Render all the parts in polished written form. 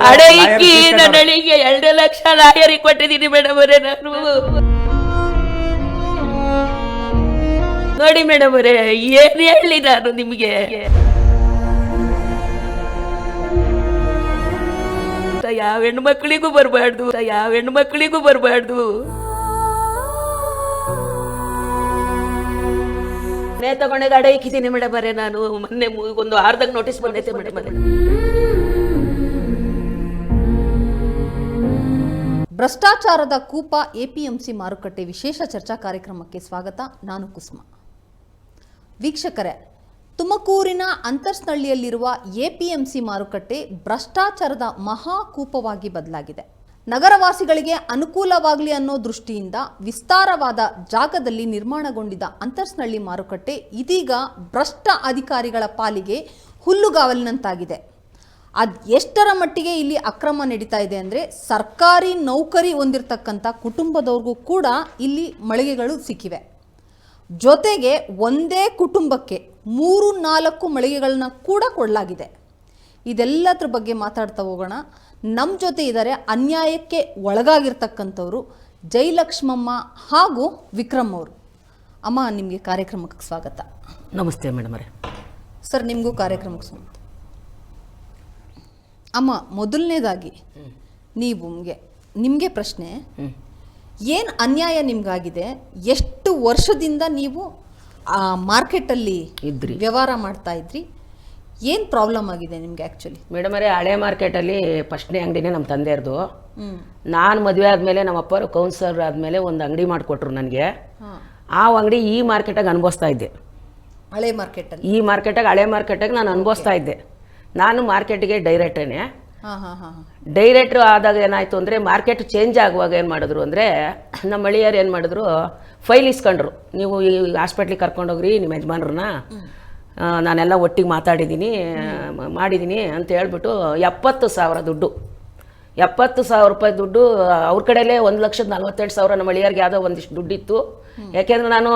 ಹಳೆ ಇಕ್ಕಿ ನನ್ನ ಹಳಿಗೆ 2 ಲಕ್ಷ ಲಾಯರಿಗೆ ಕೊಟ್ಟಿದ್ದೀನಿ ಮೇಡಮ್ ಅವರೇ ನಾನು. ನೋಡಿ ಮೇಡಮ್ ಅವರೇ, ಏನ್ ಹೇಳಿ ನಾನು ನಿಮ್ಗೆ? ಯಾವ ಹೆಣ್ಣು ಮಕ್ಕಳಿಗೂ ಬರಬಾರ್ದು, ಯಾವ ಹೆಣ್ಣು ಮಕ್ಕಳಿಗೂ ಬರಬಾರ್ದು. ತಗೊಂಡಾಗ ಅಡ ಇಕ್ಕಿದ್ದೀನಿ ಮೇಡಮ್ ಅವರೇ ನಾನು. ಮೊನ್ನೆ ಒಂದು ವಾರದಾಗ ನೋಟಿಸ್ ಬಂದೈತೆ ಮೇಡಮ್ ಅವರೇ. ಭ್ರಷ್ಟಾಚಾರದ ಕೂಪ ಎಪಿಎಂಸಿ ಮಾರುಕಟ್ಟೆ ವಿಶೇಷ ಚರ್ಚಾ ಕಾರ್ಯಕ್ರಮಕ್ಕೆ ಸ್ವಾಗತ. ನಾನು ಕುಸುಮ. ವೀಕ್ಷಕರೇ, ತುಮಕೂರಿನ ಅಂತರ್ಸ್ನಳ್ಳಿಯಲ್ಲಿರುವ ಎಪಿಎಂಸಿ ಮಾರುಕಟ್ಟೆ ಭ್ರಷ್ಟಾಚಾರದ ಮಹಾಕೂಪವಾಗಿ ಬದಲಾಗಿದೆ. ನಗರವಾಸಿಗಳಿಗೆ ಅನುಕೂಲವಾಗಲಿ ಅನ್ನೋ ದೃಷ್ಟಿಯಿಂದ ವಿಸ್ತಾರವಾದ ಜಾಗದಲ್ಲಿ ನಿರ್ಮಾಣಗೊಂಡಿದ್ದ ಅಂತರ್ಸ್ನಳ್ಳಿ ಮಾರುಕಟ್ಟೆ ಇದೀಗ ಭ್ರಷ್ಟ ಅಧಿಕಾರಿಗಳ ಪಾಲಿಗೆ ಹುಲ್ಲುಗಾವಲಿನಂತಾಗಿದೆ. ಎಷ್ಟರ ಮಟ್ಟಿಗೆ ಇಲ್ಲಿ ಅಕ್ರಮ ನಡೀತಾ ಇದೆ ಅಂದರೆ, ಸರ್ಕಾರಿ ನೌಕರಿ ಹೊಂದಿರತಕ್ಕಂಥ ಕುಟುಂಬದವ್ರಿಗೂ ಕೂಡ ಇಲ್ಲಿ ಮಳಿಗೆಗಳು ಸಿಕ್ಕಿವೆ. ಜೊತೆಗೆ ಒಂದೇ ಕುಟುಂಬಕ್ಕೆ 3-4 ಮಳಿಗೆಗಳನ್ನ ಕೂಡ ಕೊಡಲಾಗಿದೆ. ಇದೆಲ್ಲದ್ರ ಬಗ್ಗೆ ಮಾತಾಡ್ತಾ ಹೋಗೋಣ. ನಮ್ಮ ಜೊತೆ ಇದ್ದಾರೆ ಅನ್ಯಾಯಕ್ಕೆ ಒಳಗಾಗಿರ್ತಕ್ಕಂಥವ್ರು ಜಯಲಕ್ಷ್ಮಮ್ಮ ಹಾಗೂ ವಿಕ್ರಮ್ ಅವರು. ಅಮ್ಮ, ನಿಮಗೆ ಕಾರ್ಯಕ್ರಮಕ್ಕೆ ಸ್ವಾಗತ. ನಮಸ್ತೆ ಮೇಡಮ್ ಅವರೇ. ಸರ್, ನಿಮಗೂ ಕಾರ್ಯಕ್ರಮಕ್ಕೆ ಸ್ವಾಗತ. ಅಮ್ಮ, ಮೊದಲನೇದಾಗಿ ನಿಮಗೆ ಪ್ರಶ್ನೆ, ಏನು ಅನ್ಯಾಯ ನಿಮ್ಗಾಗಿದೆ? ಎಷ್ಟು ವರ್ಷದಿಂದ ನೀವು ಆ ಮಾರ್ಕೆಟಲ್ಲಿ ವ್ಯವಹಾರ ಮಾಡ್ತಾ ಇದ್ರಿ? ಏನು ಪ್ರಾಬ್ಲಮ್ ಆಗಿದೆ ನಿಮ್ಗೆ ಆ್ಯಕ್ಚುಲಿ? ಮೇಡಮ್ ಅವರೇ, ಹಳೆ ಮಾರ್ಕೆಟಲ್ಲಿ ಫಸ್ಟ್ನೇ ಅಂಗಡಿನೇ ನಮ್ಮ ತಂದೆಯರ್ದು. ನಾನು ಮದುವೆ ಆದಮೇಲೆ ನಮ್ಮ ಅಪ್ಪರು ಕೌನ್ಸಿಲರ್ ಆದಮೇಲೆ ಒಂದು ಅಂಗಡಿ ಮಾಡಿಕೊಟ್ರು ನನಗೆ. ಆ ಅಂಗಡಿ ಈ ಮಾರ್ಕೆಟಾಗಿ ಅನುಭವಿಸ್ತಾ ಇದ್ದೆ. ಹಳೆ ಮಾರ್ಕೆಟಲ್ಲಿ ಈ ಮಾರ್ಕೆಟಾಗಿ ಹಳೆ ಮಾರ್ಕೆಟಾಗಿ ನಾನು ಅನುಭವಿಸ್ತಾ ಇದ್ದೆ. ನಾನು ಮಾರ್ಕೆಟಿಗೆ ಡೈರೆಕ್ಟ್ರೇನೆ. ಡೈರೆಕ್ಟ್ರು ಆದಾಗ ಏನಾಯಿತು ಅಂದರೆ, ಮಾರ್ಕೆಟ್ ಚೇಂಜ್ ಆಗುವಾಗ ಏನು ಮಾಡಿದ್ರು ಅಂದರೆ, ನಮ್ಮ ಮಳಿಯರು ಏನು ಮಾಡಿದ್ರು, ಫೈಲ್ ಇಸ್ಕೊಂಡ್ರು. ನೀವು ಈ ಹಾಸ್ಪಿಟ್ಲಿಗೆ ಕರ್ಕೊಂಡೋಗ್ರಿ ನಿಮ್ಮ ಯಜಮಾನ್ರನ್ನ, ನಾನೆಲ್ಲ ಒಟ್ಟಿಗೆ ಮಾಡಿದ್ದೀನಿ ಅಂತ ಹೇಳ್ಬಿಟ್ಟು 70,000 ದುಡ್ಡು, 70,000 ರೂಪಾಯಿ ದುಡ್ಡು ಅವ್ರ ಕಡೆಯಲ್ಲೇ 1,42,000 ನಮ್ಮ ಮಳಿಯರಿಗೆ ಯಾವುದೋ ಒಂದಿಷ್ಟು ದುಡ್ಡಿತ್ತು. ಯಾಕೆಂದರೆ ನಾನು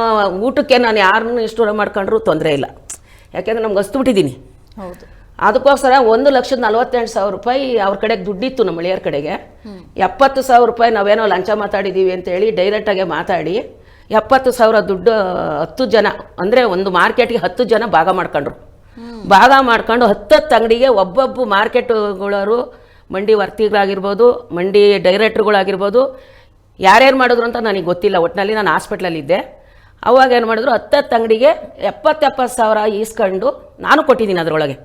ಊಟಕ್ಕೆ ನಾನು ಯಾರನ್ನೂ ಇಷ್ಟು ಮಾಡ್ಕೊಂಡ್ರು ತೊಂದರೆ ಇಲ್ಲ, ಯಾಕೆಂದರೆ ನಮ್ಗೆ ಹಸ್ತು ಹೌದು. ಅದಕ್ಕೋಸ್ಕರ 1,42,000 ರೂಪಾಯಿ ಅವ್ರ ಕಡೆಗೆ ದುಡ್ಡಿತ್ತು ನಮ್ಮ ಮಳಿಯರ ಕಡೆಗೆ. 70,000 ರೂಪಾಯಿ ನಾವೇನೋ ಲಂಚ ಮಾತಾಡಿದ್ದೀವಿ ಅಂತೇಳಿ ಡೈರೆಕ್ಟಾಗೆ ಮಾತಾಡಿ 70,000 ದುಡ್ಡು 10 ಜನ ಅಂದರೆ ಒಂದು ಮಾರ್ಕೆಟ್ಗೆ 10 ಜನ ಭಾಗ ಮಾಡ್ಕೊಂಡ್ರು. ಭಾಗ ಮಾಡ್ಕೊಂಡು 10 ಅಂಗಡಿಗೆ ಒಬ್ಬೊಬ್ಬ ಮಾರ್ಕೆಟ್ಗಳವರು, ಮಂಡಿ ವರ್ತಿಗಳಾಗಿರ್ಬೋದು, ಮಂಡಿ ಡೈರೆಕ್ಟ್ರುಗಳಾಗಿರ್ಬೋದು, ಯಾರ್ಯಾರು ಮಾಡಿದ್ರು ಅಂತ ನನಗೆ ಗೊತ್ತಿಲ್ಲ. ಒಟ್ಟಿನಲ್ಲಿ ನಾನು ಹಾಸ್ಪಿಟ್ಲಲ್ಲಿದ್ದೆ. ಅವಾಗ ಏನು ಮಾಡಿದ್ರು, 10 ಅಂಗಡಿಗೆ 70,000 ಇಸ್ಕೊಂಡು ನಾನು ಕೊಟ್ಟಿದ್ದೀನಿ. ಅದರೊಳಗೆ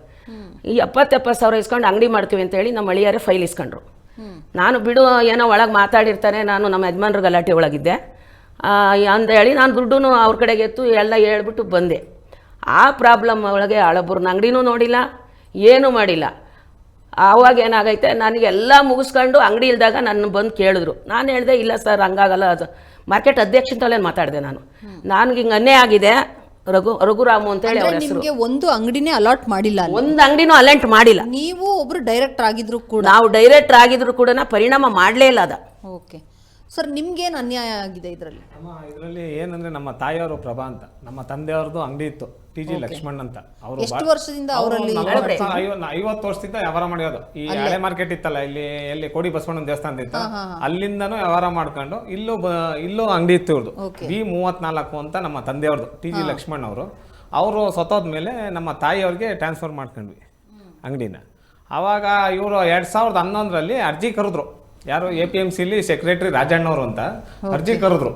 ಈ 70,000 ಇಸ್ಕೊಂಡು ಅಂಗಡಿ ಮಾಡ್ತೀವಿ ಅಂತೇಳಿ ನಮ್ಮ ಮಳಿಯಾರೇ ಫೈಲ್ ಇಸ್ಕೊಂಡ್ರು. ನಾನು ಬಿಡು ಏನೋ ಒಳಗೆ ಮಾತಾಡಿರ್ತಾನೆ, ನಾನು ನಮ್ಮ ಯಜಮಾನ್ರ ಗಲಾಟೆ ಒಳಗಿದ್ದೆ ಅಂದೇಳಿ ನಾನು ದುಡ್ಡು ಅವ್ರ ಕಡೆಗೆ ಎತ್ತು ಎಲ್ಲ ಹೇಳ್ಬಿಟ್ಟು ಬಂದೆ. ಆ ಪ್ರಾಬ್ಲಮ್ ಒಳಗೆ ಹಳಬ್ರನ್ನ ಅಂಗಡಿನೂ ನೋಡಿಲ್ಲ, ಏನೂ ಮಾಡಿಲ್ಲ. ಆವಾಗ ಏನಾಗೈತೆ, ನನಗೆಲ್ಲ ಮುಗಿಸ್ಕೊಂಡು ಅಂಗಡಿ ಇಲ್ದಾಗ ನನ್ನ ಬಂದು ಕೇಳಿದ್ರು. ನಾನು ಹೇಳಿದೆ, ಇಲ್ಲ ಸರ್ ಹಂಗಾಗಲ್ಲ, ಅದು ಮಾರ್ಕೆಟ್ ಅಧ್ಯಕ್ಷಂತಲೇ ಮಾತಾಡಿದೆ ನಾನು. ನನಗೆ ಹಿಂಗೆ ಅನ್ಯಾಯ ಆಗಿದೆ, ರಘುರಾಮು ಅಂತ ಹೇಳಿ ಅವ್ರ ಹೆಸರು. ಒಂದು ಅಂಗಡಿನೇ ಅಲಾಟ್ ಮಾಡಿಲ್ಲ, ಒಂದು ಅಂಗಡಿನೂ ಅಲಾಟ್ ಮಾಡಿಲ್ಲ. ನೀವು ಒಬ್ರು ಡೈರೆಕ್ಟರ್ ಆಗಿದ್ರು ಕೂಡ, ನಾವು ಡೈರೆಕ್ಟರ್ ಆಗಿದ್ರು ಕೂಡ ಪರಿಣಾಮ ಮಾಡಲೇ ಇಲ್ಲ ಅದ. ಓಕೆ ಸರ್, ನಿಮ್ಗೇನು ಅನ್ಯಾಯ ಆಗಿದೆ ಇದರಲ್ಲಿ? ಇದರಲ್ಲಿ ಏನಂದ್ರೆ, ನಮ್ಮ ತಾಯಿಯವರು ಪ್ರಭಾ ಅಂತ, ನಮ್ಮ ತಂದೆಯವ್ರದ್ದು ಅಂಗಡಿ ಇತ್ತು, TG ಲಕ್ಷ್ಮಣ್ ಅಂತ. ಅವರು ಎಷ್ಟು ವರ್ಷದಿಂದ ಅವರಲ್ಲಿ 50 ವರ್ಷದಿಂದ ವ್ಯವಹಾರ ಮಾಡೋದು. ಈ ಹಳೆ ಮಾರ್ಕೆಟ್ ಇತ್ತಲ್ಲ, ಎಲ್ಲಿ ಕೋಡಿ ಬಸವಣ್ಣನ ದೇವಸ್ಥಾನ ಇತ್ತು, ಅಲ್ಲಿಂದನೂ ವ್ಯವಹಾರ ಮಾಡ್ಕೊಂಡು ಇಲ್ಲೂ ಅಂಗಡಿ ಇತ್ತು ಇವ್ರದ್ದು. B34 ಅಂತ ನಮ್ಮ ತಂದೆಯವ್ರದ್ದು, TG ಲಕ್ಷ್ಮಣ್ ಅವರು ಸತ್ತೋದ್ಮೇಲೆ ನಮ್ಮ ತಾಯಿಯವ್ರಿಗೆ ಟ್ರಾನ್ಸ್ಫರ್ ಮಾಡ್ಕೊಂಡ್ವಿ ಅಂಗಡಿನ. ಅವಾಗ ಇವರು 2011ರಲ್ಲಿ ಅರ್ಜಿ ಕರೆದ್ರು. ಯಾರು APMCಲಿ ಸೆಕ್ರೆಟರಿ ರಾಜಣ್ಣವರು ಅಂತ ಅರ್ಜಿ ಕರೆದ್ರು,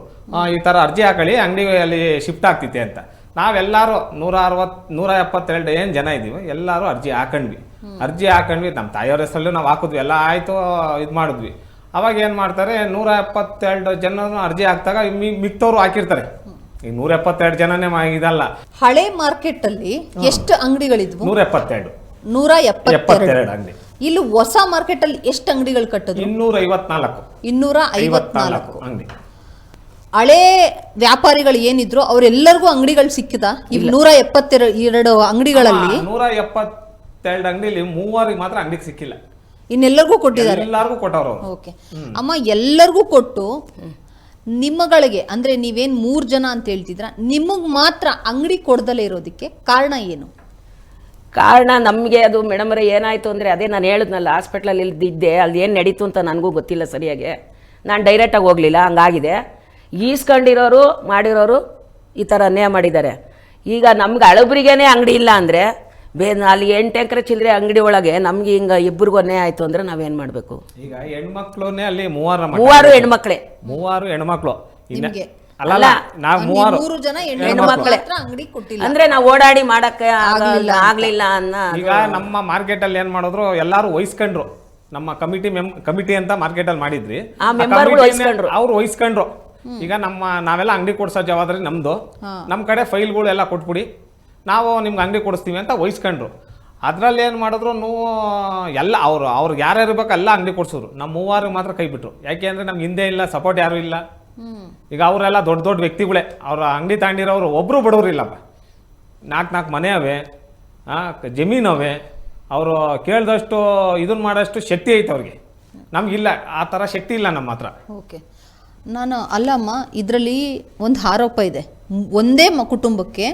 ಈ ಥರ ಅರ್ಜಿ ಹಾಕಳಿ, ಅಂಗಡಿ ಅಲ್ಲಿ ಶಿಫ್ಟ್ ಆಗ್ತಿದೆ ಅಂತ. ನಾವೆಲ್ಲರೂ 172 ಏನು ಜನ ಇದ್ದೀವಿ, ಎಲ್ಲರೂ ಅರ್ಜಿ ಹಾಕೊಂಡ್ವಿ. ನಮ್ಮ ತಾಯಿಯವ್ರ ಹೆಸರಲ್ಲೂ ನಾವು ಹಾಕಿದ್ವಿ, ಎಲ್ಲ ಆಯಿತು, ಇದು ಮಾಡಿದ್ವಿ. ಅವಾಗ ಏನು ಮಾಡ್ತಾರೆ, 172 ಜನ ಅರ್ಜಿ ಹಾಕ್ತಾಗ ಮಿಕ್ತವ್ರು ಹಾಕಿರ್ತಾರೆ. ಈ 172 ಜನನೇ ಇದಲ್ಲ. ಹಳೆ ಮಾರ್ಕೆಟ್ ಅಲ್ಲಿ ಎಷ್ಟು ಅಂಗಡಿಗಳಿದ್ವು? 172 ಅಂಗಡಿ. ಇಲ್ಲಿ ಹೊಸ ಮಾರ್ಕೆಟ್ ಅಲ್ಲಿ ಎಷ್ಟು ಅಂಗಡಿಗಳು ಕಟ್ಟಿದ್ರು? 254 ಅಂಗಡಿ. ಹಳೆ ವ್ಯಾಪಾರಿಗಳು ಏನಿದ್ರು ಅವರೆಲ್ಲರಿಗೂ ಅಂಗಡಿಗಳು ಸಿಕ್ಕಿದ? ಈಗ 172 ಅಂಗಡಿಗಳಲ್ಲಿ 172 ಅಂಗಡಿಲಿ 3 ಮಾತ್ರ ಅಂಗಡಿಗೆ ಸಿಕ್ಕಿಲ್ಲ, ಇನ್ನೆಲ್ಲರಿಗೂ ಕೊಟ್ಟಿದ್ದಾರೆ. ಎಲ್ಲರಿಗೂ ಕೊಟ್ಟವ್ರು. ಓಕೆ ಅಮ್ಮ, ಎಲ್ಲರಿಗೂ ಕೊಟ್ಟು ನಿಮ್ಮಗಳಿಗೆ ಅಂದ್ರೆ ನೀವೇನ್ 3 ಜನ ಅಂತ ಹೇಳ್ತಿದ್ರ, ನಿಮಗ್ ಮಾತ್ರ ಅಂಗಡಿ ಕೊಡದಲೇ ಇರೋದಕ್ಕೆ ಕಾರಣ ಏನು? ಕಾರಣ ನಮಗೆ ಅದು ಮೇಡಮರೇ ಏನಾಯಿತು ಅಂದರೆ ಅದೇ ನಾನು ಹೇಳಿದ್ನಲ್ಲ ಹಾಸ್ಪಿಟ್ಲಲ್ಲಿ ಇದ್ದಿದ್ದೆ ಅಲ್ಲಿ ಏನು ನಡೀತು ಅಂತ ನನಗೂ ಗೊತ್ತಿಲ್ಲ ಸರಿಯಾಗಿ, ನಾನು ಡೈರೆಕ್ಟಾಗಿ ಹೋಗಲಿಲ್ಲ, ಹಂಗಾಗಿದೆ. ಈಸ್ಕೊಂಡಿರೋರು ಮಾಡಿರೋರು ಈ ಥರ ಅನ್ಯಾಯ ಮಾಡಿದ್ದಾರೆ. ಈಗ ನಮ್ಗೆ ಅಳಬ್ರಿಗೇನೆ ಅಂಗಡಿ ಇಲ್ಲ ಅಂದರೆ ಅಲ್ಲಿ 8 ಎಕರೆ ಚಿಲ್ಲರೆ ಅಂಗಡಿ ಒಳಗೆ ನಮ್ಗೆ ಹಿಂಗೆ ಇಬ್ಬರಿಗೂ ಅನ್ಯಾಯ ಆಯಿತು ಅಂದರೆ ನಾವೇನು ಮಾಡಬೇಕು? ಈಗ ಹೆಣ್ಮಕ್ಳುನೇ ಅಲ್ಲಿ 3 ಹೆಣ್ಮಕ್ಳೇ, 3 ಹೆಣ್ಮಕ್ಳು ನಿಮ್ಗೆ ಅಲ್ಲ ನಾವು 3 ಜನ ಹೆಣ್ಮಕ್ಳು ಅಂಗಡಿ ಕೊಟ್ಟಿಲ್ಲ ಅಂದ್ರೆ ನಾವು ಓಡಾಡಿ ಮಾಡಕ್ಕೆ ಆಗ್ಲಿಲ್ಲ ಅನ್ನೋ. ಈಗ ನಮ್ಮ ಮಾರ್ಕೆಟ್ ಅಲ್ಲಿ ಏನ್ ಮಾಡಿದ್ರು, ಎಲ್ಲಾರು ವಹಿಸ್ಕೊಂಡ್ರು. ನಮ್ಮ ಕಮಿಟಿ ಅಂತ ಮಾರ್ಕೆಟ್ ಅಲ್ಲಿ ಮಾಡಿದ್ರಿ, ಅವ್ರು ವಹಿಸ್ಕೊಂಡ್ರು. ಈಗ ನಾವೆಲ್ಲ ಅಂಗಡಿ ಕೊಡ್ಸೋ ಜವಾಬ್ದಾರಿ ನಮ್ದು, ನಮ್ ಕಡೆ ಫೈಲ್ಗಳು ಎಲ್ಲ ಕೊಟ್ಬಿಡಿ, ನಾವು ನಿಮ್ಗೆ ಅಂಗಡಿ ಕೊಡಿಸ್ತೀವಿ ಅಂತ ವಹಿಸ್ಕೊಂಡ್ರು. ಅದ್ರಲ್ಲಿ ಏನು ಮಾಡಿದ್ರು, ನೀವು ಎಲ್ಲ ಅವ್ರಿಗೆ ಯಾರು ಇರ್ಬೇಕು ಎಲ್ಲ ಅಂಗಡಿ ಕೊಡ್ಸಿದ್ರು. ನಮ್ಮ 3 ಮಾತ್ರ ಕೈ ಬಿಟ್ರು. ಯಾಕೆ ಅಂದರೆ ನಮ್ಗೆ ಹಿಂದೆ ಇಲ್ಲ, ಸಪೋರ್ಟ್ ಯಾರು ಇಲ್ಲ. ಈಗ ಅವರೆಲ್ಲ ದೊಡ್ಡ ದೊಡ್ಡ ವ್ಯಕ್ತಿಗಳೇ, ಅವ್ರ ಅಂಗಡಿ ತಾಂಡಿರೋರು ಒಬ್ಬರು ಬಡವ್ರು ಇಲ್ಲಪ್ಪ. 4 ಮನೆ ಅವೆ, ಜಮೀನವೆ, ಅವರು ಕೇಳಿದಷ್ಟು ಇದನ್ನ ಮಾಡೋಷ್ಟು ಶಕ್ತಿ ಐತೆ ಅವ್ರಿಗೆ. ನಮಗಿಲ್ಲ, ಆ ಥರ ಶಕ್ತಿ ಇಲ್ಲ ನಮ್ಮ ಹತ್ರ. ಓಕೆ, ನಾನು ಅಲ್ಲಮ್ಮ, ಇದರಲ್ಲಿ ಒಂದು ಆರೋಪ ಇದೆ, ಒಂದೇ ಕುಟುಂಬಕ್ಕೆ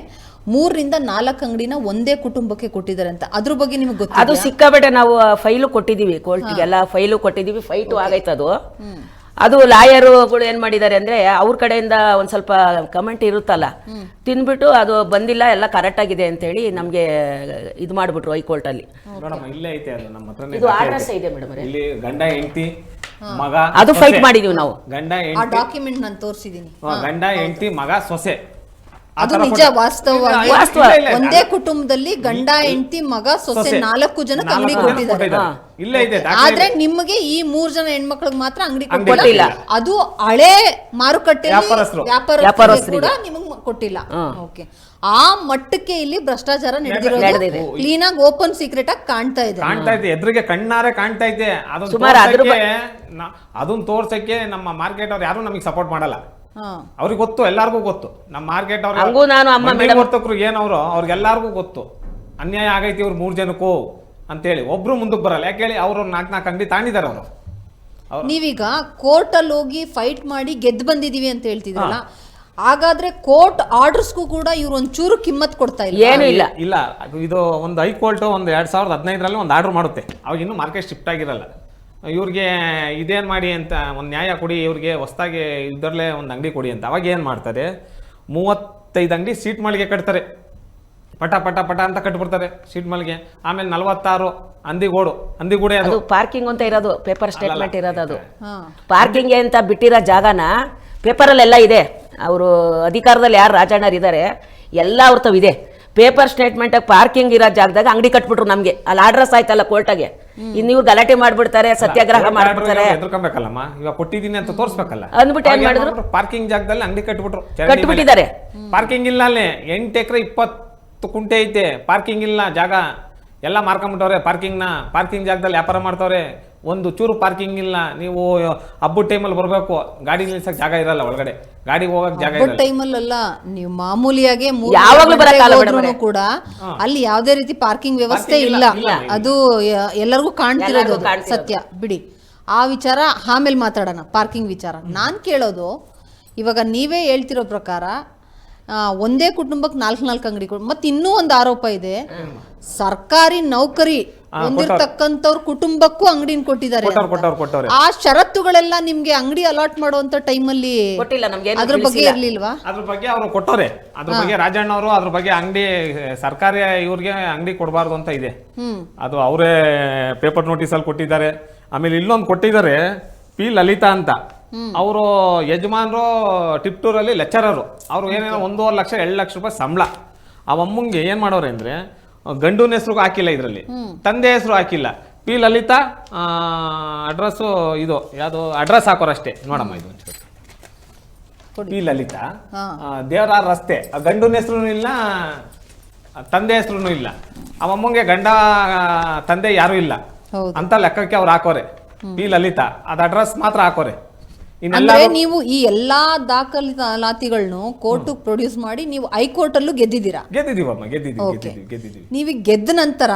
3ರಿಂದ 4 ಅಂಗಡಿನ ಒಂದೇ ಕುಟುಂಬಕ್ಕೆ ಕೊಟ್ಟಿದ್ದಾರೆ ಅಂತ. ಅದ್ರ ಬಗ್ಗೆ ನಿಮ್ಗೆ ಗೊತ್ತಿದೆ? ಅದು ಸಿಕ್ಕಾಬೇಟೆ ನಾವು ಫೈಲು ಕೊಟ್ಟಿದ್ದೀವಿ, ಕೋರ್ಟಿಗೆಲ್ಲ ಫೈಲು ಕೊಟ್ಟಿದ್ದೀವಿ, ಫೈಟು ಆಗೈತೆ ಅದು. ಅದು ಲಾಯರುಗಳು ಏನು ಮಾಡಿದ್ದಾರೆ ಅಂದರೆ ಅವ್ರ ಕಡೆಯಿಂದ ಒಂದು ಸ್ವಲ್ಪ ಕಮೆಂಟ್ ಇರುತ್ತಲ್ಲ, ತಿಂದ್ಬಿಟ್ಟು ಅದು ಬಂದಿಲ್ಲ, ಎಲ್ಲ ಕರೆಕ್ಟ್ ಆಗಿದೆ ಅಂತೇಳಿ ನಮಗೆ ಇದು ಮಾಡಿಬಿಟ್ರು ಹೈಕೋರ್ಟಲ್ಲಿ. ನೋಡಮ್ಮ, ಇಲ್ಲೇ ಐತೆ ಅದು ನಮ್ಮ ಹತ್ರನೇ. ಇದು ಆರ್ಡರ್ಸ್ ಇದೆ ಮೇಡಮ್, ಇಲ್ಲಿ ಗಂಡ ಹೆಂಡತಿ ಮಗ, ಅದು ಫೈಟ್ ಮಾಡಿದೀವಿ ನಾವು. ಗಂಡ ಆ ಡಾಕ್ಯುಮೆಂಟ್ ನಾನು ತೋರಿಸಿದ್ದೀನಿ. ಗಂಡ ಹೆಂಡತಿ ಮಗ ಸೊಸೆ, ಅದು ನಿಜ, ವಾಸ್ತವವಾಗಿ ಒಂದೇ ಕುಟುಂಬದಲ್ಲಿ ಗಂಡ ಹೆಂಡತಿ ಮಗ ಸೊಸೆ 4 ಜನಕ್ಕೆ ಅಂಗಡಿ ಕೊಟ್ಟಿದ್ದಾರೆ. ಆದ್ರೆ ನಿಮಗೆ ಈ 3 ಜನ ಹೆಣ್ಮಕ್ಳಿಗೆ ಮಾತ್ರ ಅಂಗಡಿ ಕೊಟ್ಟಿಲ್ಲ. ಅದು ಹಳೆ ಮಾರುಕಟ್ಟೆ ವ್ಯಾಪಾರಸ್ಥರು ಕೂಡ ನಿಮಗೆ ಕೊಟ್ಟಿಲ್ಲ. ಓಕೆ, ಆ ಮಟ್ಟಕ್ಕೆ ಇಲ್ಲಿ ಭ್ರಷ್ಟಾಚಾರ ನಡೆದಿರೋದು ಕ್ಲೀನ್ ಆಗಿ ಓಪನ್ ಸೀಕ್ರೆಟ್ ಆಗಿ ಕಾಣ್ತಾ ಇದೆ. ಎದುರಿಗೆ ಕಣ್ಣಾರೆ ಕಾಣ್ತಾ ಇದೆ. ಅದನ್ನ ತೋರ್ಸಕ್ಕೆ ನಮ್ಮ ಮಾರ್ಕೆಟ್ ಅವ್ರು ಯಾರು ನಮಗೆ ಸಪೋರ್ಟ್ ಮಾಡಲ್ಲ. ಅವ್ರಿಗೆ ಗೊತ್ತು, ಎಲ್ಲಾರ್ಗೂ ಗೊತ್ತು. ನಮ್ಮ ಮಾರ್ಕೆಟ್ ವರ್ತಕರು ಏನವ್ರು ಅವ್ರಿಗೆಲ್ಲಾರ್ಗೂ ಗೊತ್ತು ಅನ್ಯಾಯ ಆಗೈತಿ ಇವ್ರು 3 ಜನಕ್ಕೂ ಅಂತೇಳಿ. ಒಬ್ರು ಮುಂದಕ್ಕೆ ಬರಲ್ಲ. ಯಾಕೆ ಹೇಳಿ, ಅವ್ರು 4 ಅಂಗಡಿ ತಾಂಡಿದಾರೆ. ಅವರು ನೀವೀಗ ಕೋರ್ಟ್ ಅಲ್ಲಿ ಹೋಗಿ ಫೈಟ್ ಮಾಡಿ ಗೆದ್ದು ಬಂದಿದೀವಿ ಅಂತ ಹೇಳ್ತಿದ್ರಲ್ಲ, ಹಾಗಾದ್ರೆ ಕೋರ್ಟ್ ಆರ್ಡರ್ಸ್ಗೂ ಕೂಡ ಇವ್ರು ಒಂಚೂರು ಕಿಮ್ಮತ್ ಕೊಡ್ತಾ ಇಲ್ಲ? ಏನು ಇಲ್ಲ. ಇಲ್ಲ, ಇದು ಒಂದು ಹೈಕೋರ್ಟ್ ಒಂದು 2015ರಲ್ಲಿ ಒಂದು ಆರ್ಡರ್ ಮಾಡುತ್ತೆ. ಅವಾಗ ಇನ್ನೂ ಮಾರ್ಕೆಟ್ ಶಿಫ್ಟ್ ಆಗಿರಲ್ಲ. ಇವ್ರಿಗೆ ಇದೇನು ಮಾಡಿ ಅಂತ ಒಂದು ನ್ಯಾಯ ಕೊಡಿ, ಇವ್ರಿಗೆ ಹೊಸದಾಗಿ ಇದರಲ್ಲೇ ಒಂದು ಅಂಗಡಿ ಕೊಡಿ ಅಂತ. ಅವಾಗ ಏನು ಮಾಡ್ತಾರೆ, 35 ಅಂಗಡಿ ಸೀಟ್ ಮಳಿಗೆ ಕಟ್ತಾರೆ. ಪಟ ಪಟ ಪಟ ಅಂತ ಕಟ್ಬಿಡ್ತಾರೆ ಸೀಟ್ ಮಳಿಗೆ. ಆಮೇಲೆ 46 ಹಂದಿಗೂಡೆ, ಅದು ಪಾರ್ಕಿಂಗ್ ಅಂತ ಇರೋದು, ಪೇಪರ್ ಸ್ಟೇಟ್ಮೆಂಟ್ ಇರೋದು. ಅದು ಪಾರ್ಕಿಂಗ್ ಅಂತ ಬಿಟ್ಟಿರೋ ಜಾಗನ ಪೇಪರಲ್ಲೆಲ್ಲ ಇದೆ. ಅವರು ಅಧಿಕಾರದಲ್ಲಿ ಯಾರು ರಾಜಣ್ಣರು ಇದ್ದಾರೆ ಎಲ್ಲ ಅವ್ರ ತಾವಿದೆ. ಪೇಪರ್ ಸ್ಟೇಟ್ಮೆಂಟ್ ಪಾರ್ಕಿಂಗ್ ಇರೋ ಜಾಗದಾಗ ಅಂಗಡಿ ಕಟ್ಬಿಟ್ರು ನಮ್ಗೆ. ಅಲ್ಲಿ ಆರ್ಡ್ರಸ್ ಆಯ್ತಲ್ಲ ಕೋರ್ಟಾಗೆ, ಇನ್ನು ಇವ್ರು ಗಲಾಟೆ ಮಾಡ್ಬಿಡ್ತಾರೆ, ಸತ್ಯಾಗ್ರಹ ಮಾಡ್ಬಿಡ್ತಾರೆ. ಎದ್ರಕಬೇಕಲ್ಲಮ್ಮ, ಇವಾಗ ಕೊಟ್ಟಿದ್ದೀನಿ ಅಂತ ತೋರಿಸ್ಬೇಕಲ್ಲ ಅಂದ್ಬಿಟ್ಟು ಏನ್ ಮಾಡಿದ್ರು, ಪಾರ್ಕಿಂಗ್ ಜಾಗದಲ್ಲಿ ಅಂಗಡಿ ಕಟ್ಬಿಟ್ಟಿದ್ದಾರೆ. ಪಾರ್ಕಿಂಗ್ ಇಲ್ಲ ಅಲ್ಲಿ. 8 ಎಕರೆ 20 ಕುಂಟೆ ಐತೆ, ಪಾರ್ಕಿಂಗ್ ಇಲ್ಲ ಜಾಗ. ಎಲ್ಲ ಮಾರ್ಕೊಂಡ್ಬಿಟ್ಟವ್ರೆ ಪಾರ್ಕಿಂಗ್ ಜಾಗದಲ್ಲಿ ವ್ಯಾಪಾರ ಮಾಡ್ತವ್ರೆ. ಒಂದು ಚೂರು ಪಾರ್ಕಿಂಗ್ ಇಲ್ಲ. ನೀವು ಹಬ್ಬದ ಟೈಮಲ್ಲಿ ಬರಬೇಕು, ಗಾಡಿ ನಿಲ್ಸಕ್ ಜಾಗ ಇರಲ್ಲ, ಒಳಗಡೆ ಗಾಡಿ ಹೋಗಕ್ ಜಾಗ ಇರಲ್ಲ. ಟೈಮಲ್ಲ, ನೀವು ಮಾಮೂಲಿಯಾಗಿ ಯಾವಾಗಲೂ ಬರಕ್ಕಾಗಲ್ಲ ಕೂಡ ಅಲ್ಲಿ ಯಾವುದೇ ರೀತಿ ಪಾರ್ಕಿಂಗ್ ವ್ಯವಸ್ಥೆ ಇಲ್ಲ. ಅದು ಎಲ್ಲರಿಗೂ ಕಾಣ್ತಿರೋದು ಸತ್ಯ ಬಿಡಿ. ಆ ವಿಚಾರ ಆಮೇಲೆ ಮಾತಾಡೋಣ, ಪಾರ್ಕಿಂಗ್ ವಿಚಾರ. ನಾನು ಕೇಳೋದು, ಇವಾಗ ನೀವೇ ಹೇಳ್ತಿರೋ ಪ್ರಕಾರ ಒಂದೇ ಕುಟುಂಬಕ್ಕೆ 4 ಅಂಗಡಿ ಕೊಡು. ಮತ್ತೆ ಇನ್ನೂ ಒಂದು ಆರೋಪ ಇದೆ, ಸರ್ಕಾರಿ ನೌಕರಿ ಹೊಂದಿರತಕ್ಕಂಥವ್ರ ಕುಟುಂಬಕ್ಕೂ ಅಂಗಡಿನ ಕೊಟ್ಟಿದ್ದಾರೆ. ಆ ಷರತ್ತುಗಳೆಲ್ಲ ನಿಮ್ಗೆ ಅಂಗಡಿ ಅಲಾಟ್ ಮಾಡುವಂತ ಟೈಮಲ್ಲಿ ಅದ್ರ ಬಗ್ಗೆ ಇರ್ಲಿಲ್ವಾ? ಅದ್ರ ಬಗ್ಗೆ ಅವರು ಕೊಟ್ಟವ್ರೆ. ಅದ್ರ ಬಗ್ಗೆ ರಾಜಣ್ಣ ಅವರು ಅದ್ರ ಬಗ್ಗೆ ಅಂಗಡಿ ಸರ್ಕಾರಿ ಇವ್ರಿಗೆ ಅಂಗಡಿ ಕೊಡಬಾರ್ದು ಅಂತ ಇದೆ. ಅದು ಅವರೇ ಪೇಪರ್ ನೋಟಿಸ್ ಅಲ್ಲಿ ಕೊಟ್ಟಿದ್ದಾರೆ. ಆಮೇಲೆ ಇಲ್ಲೊಂದು ಕೊಟ್ಟಿದ್ದಾರೆ, ಪಿ ಲಲಿತಾ ಅಂತ. ಅವರು ಯಜಮಾನರು ಟಿಪ್ಟೂರಲ್ಲಿ ಲೆಕ್ಚರರು. ಅವರು ಏನೇನೋ 1.5 ಲಕ್ಷ 2 ಲಕ್ಷ ರೂಪಾಯಿ ಸಂಬಳ. ಆ ಅಮ್ಮಂಗೆ ಏನ್ ಮಾಡೋರು ಅಂದ್ರೆ, ಗಂಡನ ಹೆಸರು ಹಾಕಿಲ್ಲ, ಇದರಲ್ಲಿ ತಂದೆ ಹೆಸರು ಹಾಕಿಲ್ಲ. ಪಿ ಲಲಿತಾ ಅಡ್ರೆಸ್ಸು ಇದು ಯಾವುದು ಅಡ್ರೆಸ್ ಹಾಕೋರಷ್ಟೇ. ನೋಡಮ್ಮ, ಇದು ಪಿ ಲಲಿತಾ ದೇವರ ರಸ್ತೆ. ಗಂಡನ ಹೆಸರು ಇಲ್ಲ, ತಂದೆ ಹೆಸರು ಇಲ್ಲ. ಅವಮ್ಮಂಗೆ ಗಂಡ ತಂದೆ ಯಾರು ಇಲ್ಲ ಅಂತ ಲೆಕ್ಕಕ್ಕೆ ಅವ್ರು ಹಾಕೋರೆ. ಪಿ ಲಲಿತಾ ಅದ್ ಅಡ್ರೆಸ್ ಮಾತ್ರ ಹಾಕೋರೆ. ಅಂದ್ರೆ ನೀವು ಈ ಎಲ್ಲಾ ದಾಖಲಾತಿಗಳನ್ನು ಕೋರ್ಟ್ ಪ್ರೊಡ್ಯೂಸ್ ಮಾಡಿ ನೀವು ಹೈಕೋರ್ಟ್ ಅಲ್ಲೂ ಗೆದ್ದಿದ್ದೀರಾ? ಗೆದ್ದಿದೀವಮ್ಮ, ಗೆದ್ದಿದ್ದೀವಿ. ನೀವು ಗೆದ್ದ ನಂತರ